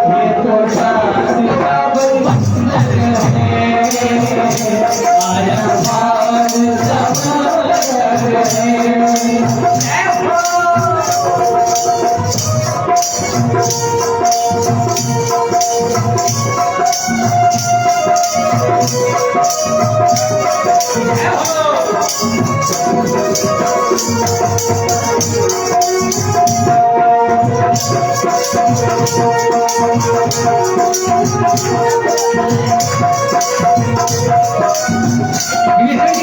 Speaker 1: ये तो जात का बंदर है। आया थांग समंदर है। विभीषण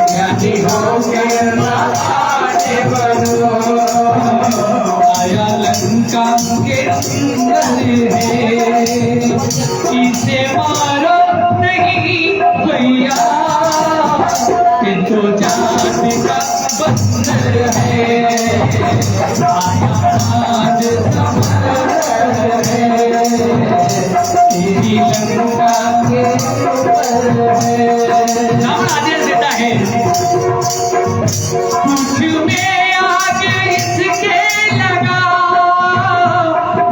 Speaker 2: ज्ञानी होकर नाराज बनो। आया लंका के अंदर है, इसे मारो नहीं भैया, ये तो जान का बंदर है। आया आज समर है, तेरी लंका के ऊपर है। नाम आदेश देता है, कुछ में आग इसके लगा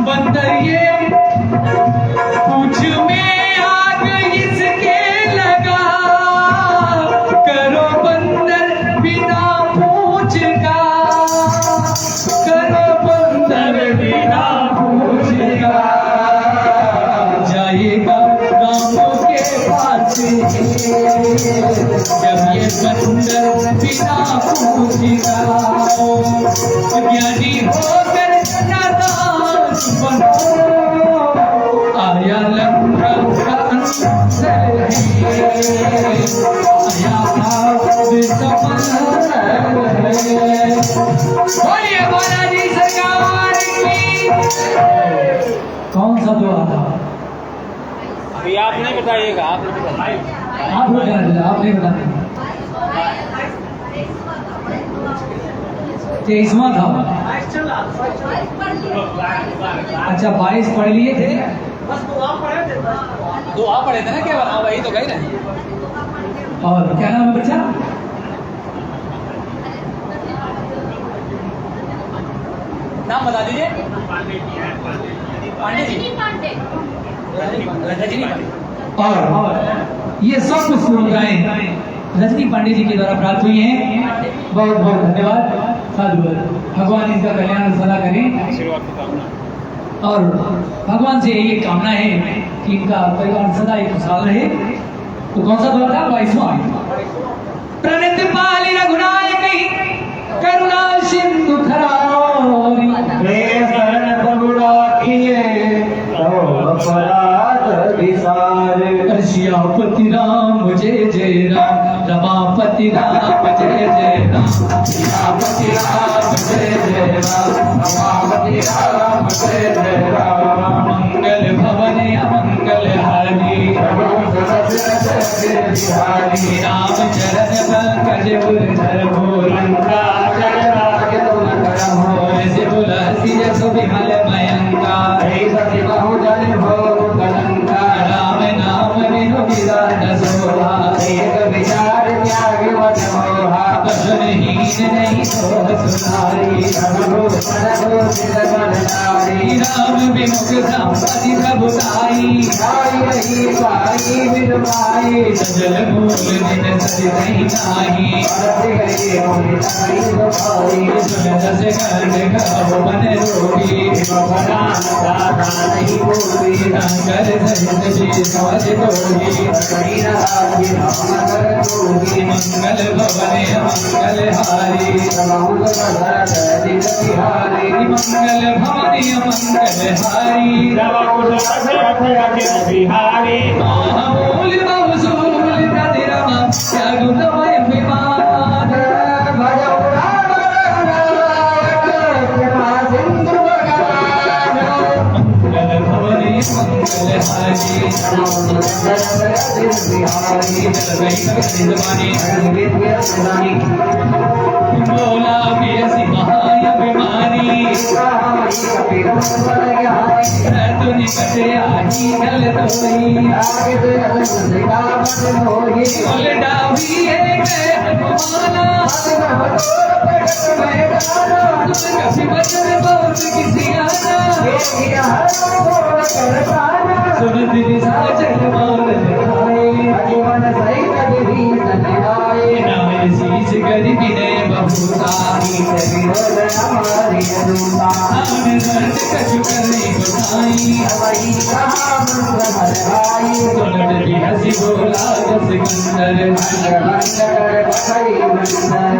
Speaker 2: बंदर, ये कुछ में आग इसके लगा, करो बंदर बिना पूछ का, करो बंदर बिना पूछ का। जाएगा रामों के पास जब ये बंदर बिना पूछेगा। ज्ञानी होकर नादान बनो, आया लंका का अंदर है, आया आप समर है। बोलिए बालाजी सरकार की।
Speaker 1: कौन सा दुआ था?
Speaker 3: अभी आप नहीं बताइएगा, आप नहीं बताइए।
Speaker 1: आप लोग जाना, आप नहीं बताते। 23वां था। अच्छा 22 पढ़ लिए थे।
Speaker 3: दो आप पढ़े थे ना केवल? हाँ वही तो गई ना।
Speaker 1: और क्या नाम है बच्चा?
Speaker 3: नाम बता दीजिए। पांडे जी, रजनी पांडे।
Speaker 1: और ये सब कुछ सुविधाएं रजनी पांडे जी के द्वारा प्राप्त हुई हैं। बहुत बहुत धन्यवाद। साधु भगवान इनका कल्याण सदा करें। और भगवान से ये कामना है कि इनका परिवार सदा ही खुशहाल रहे। तो कौन सा दुआ था? 22वां।
Speaker 2: प्रणत पाली रघुनायक करुणा सिंधु खरारी,
Speaker 4: हे शरण प्रभु राखिए तव अपराध विसार।
Speaker 2: श्यामपति राम जय जय राम, रमापति राम जय जय राम,
Speaker 4: श्यामपति राम जय जय राम, रमापति राम जय जय राम।
Speaker 2: मंगल भवन अमंगल हारी,
Speaker 4: बिहारी
Speaker 2: राम चरण पंकज धर भोर,
Speaker 4: लंका जगराज तुम करहो।
Speaker 2: ऐसे तुलसी जसु विमल मयंका,
Speaker 4: हे सति बहुजन हो कलंका।
Speaker 2: राम नाम बिनु विराट सोहा,
Speaker 4: एक विचार त्याग मत मोहा।
Speaker 2: पशुहीन नहीं सोह सुनारी,
Speaker 4: प्रभु प्रभु नारी।
Speaker 2: राम विमुख संपति प्रभुताई,
Speaker 4: आई रही पाई बिन पाई।
Speaker 2: सजल मूल दिन सजितहि नाही,
Speaker 4: परत गई होनी ताई दुखाई।
Speaker 2: सुन दस खंड कहो मन रोगी,
Speaker 4: भगवान दाता नहीं बोली।
Speaker 2: शंकर सहित जी समझ तोगी,
Speaker 4: कहीं राजी हम कर दोगी।
Speaker 2: मंगल भवन मंगल हारी,
Speaker 4: बहुत भरत दिन बिहारी।
Speaker 2: मंगल भवन मंगल हारी,
Speaker 4: बिहारी
Speaker 2: महामूल बहुसूल धनिराम त्यागुतमय विमान।
Speaker 4: भजो राम नारायण कृपा सिंधु भगवान।
Speaker 2: मंगल भवन मंगल हारी,
Speaker 4: बिहारी
Speaker 2: जलवई बोला पियसी महाअभिमानी, तुनि कटे आही गल तोई, बोल डावी है गए हनुमाना, कभी बचन बहुत किसी आना, सुन दिल साजन मान दिखाए, नाम शीश गरी विनय बहुताई, आन दर्द कछु करने बताई,
Speaker 1: सुनत भी हंसी बोला सिकंदर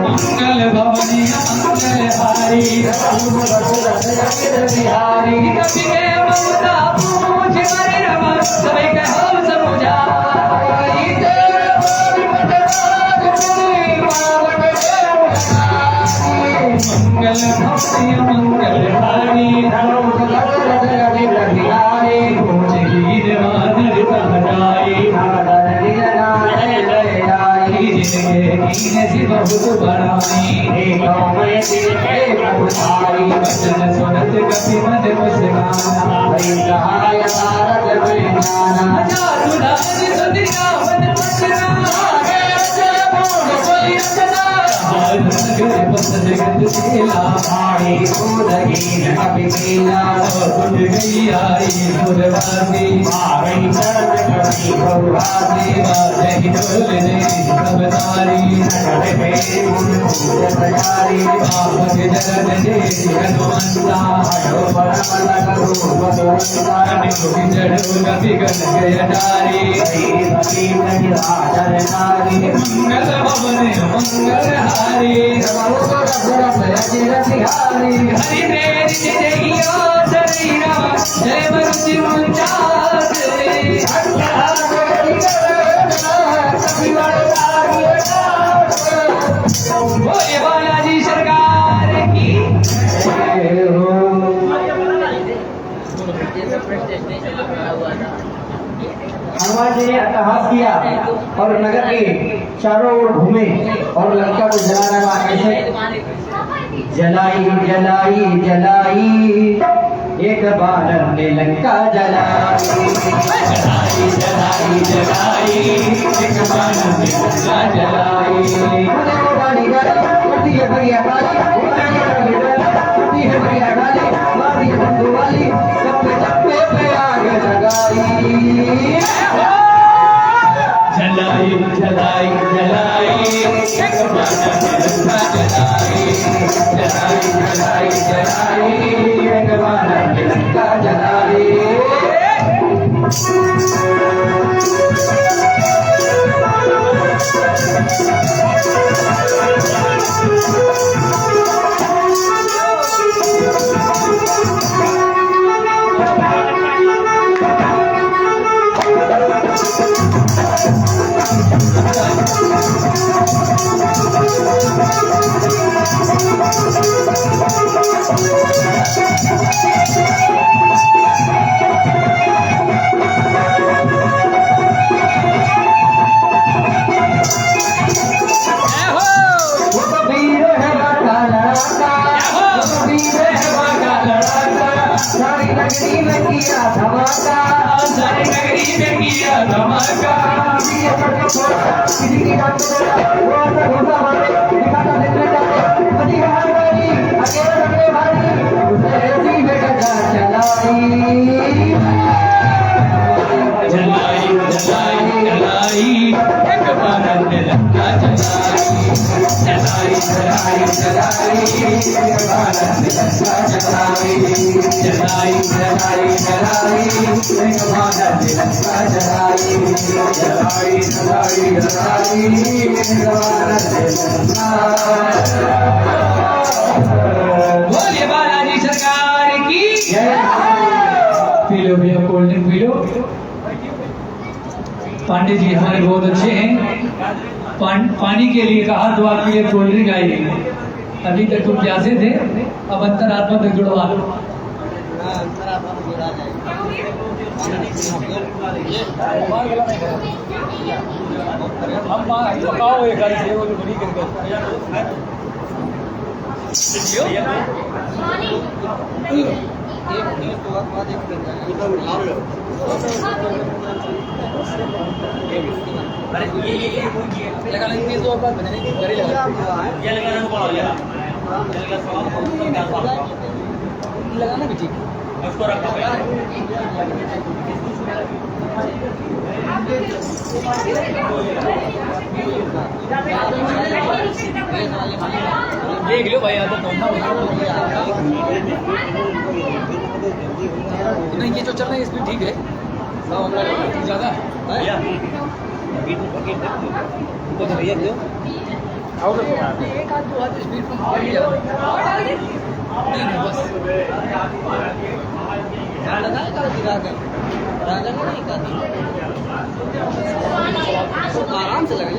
Speaker 1: मंगल भवनी मंगल हारी
Speaker 2: बिहारी कभी के ममता पूछ मरे रमा सभी कहो समुझाई
Speaker 1: मंगल भवनी मंगल हारी पूछ हीर वादर कहलाई कीने से बहुत बड़ाई वचन सुनत कपि मन मुस्काना जादू राज सुंदरिया मन नगर बस जगत खेला
Speaker 2: भाई उदगीन कभी मेला
Speaker 1: उठ गई आई पुरवासी
Speaker 2: भाई चरण कभी गौरासी
Speaker 1: बाजही ढोल ने सब तारी
Speaker 2: नगर पे उन तैयारी
Speaker 1: बापक जगत दे हनुमंता
Speaker 2: हरो परमल करो बसवंता
Speaker 1: निमुखि चढ़ो कभी गन गय डारी
Speaker 2: भक्ति नहीं राजर नारी
Speaker 1: मंगल भवन मंगल हारी
Speaker 2: हरि मेरी जगिया शरीरा जय मरुति मुंजाद बोले बालाजी सरकार की
Speaker 5: हनुमान जी ने अट्टहास किया और नगर के चारों ओर घूमे और लंका को जलाने लगा। कैसे? जलाई जलाई जलाई एक बार ने लंका जलाई
Speaker 1: जलाई जलाई जलाई एक बार में लंका जलाई
Speaker 5: गाड़ी गाड़ी है भैया गाड़ी है भैया गाड़ी मारी बंधु वाली चप्पे चप्पे पे आग लगाई
Speaker 1: जलाई जलाई जलाई एक बार में लंका जलाई
Speaker 5: जलाई जलाई जलाई एक बार में लंका जलाई सारी नगरी में किया धमाका
Speaker 1: सारी नगरी में किया धमाका
Speaker 5: किसी की बात वो घोषा मारे दिखाता देखने जाते बड़ी हमारी अकेले रखने वाली उसे ऐसी में गजा चलाई
Speaker 1: जलाई जलाई जलाई एक बार में लंका जलाई
Speaker 5: जलाई जलाई जलाई एक बार में लंका जलाई जलाई जलाई जलाई एक बार में लंका जलाई जलाई जलाई जलाई एक बार में लंका
Speaker 2: बोले बालाजी सरकार की
Speaker 1: पी लो भैया cold drink P low Pandey ji हमारे बहुत अच्छे हैं पानी के लिए कहा दुआ के लिए कोल्ड ड्रिंक आई अभी तक तुम प्यासे थे अब अंतरात्मा तक जुड़वा लो
Speaker 2: लगाना भी ठीक
Speaker 3: उसको रखा हुआ है।
Speaker 2: देख लो भाई आदत नहीं ये जो चल रहा है इसमें ठीक है आराम से लगे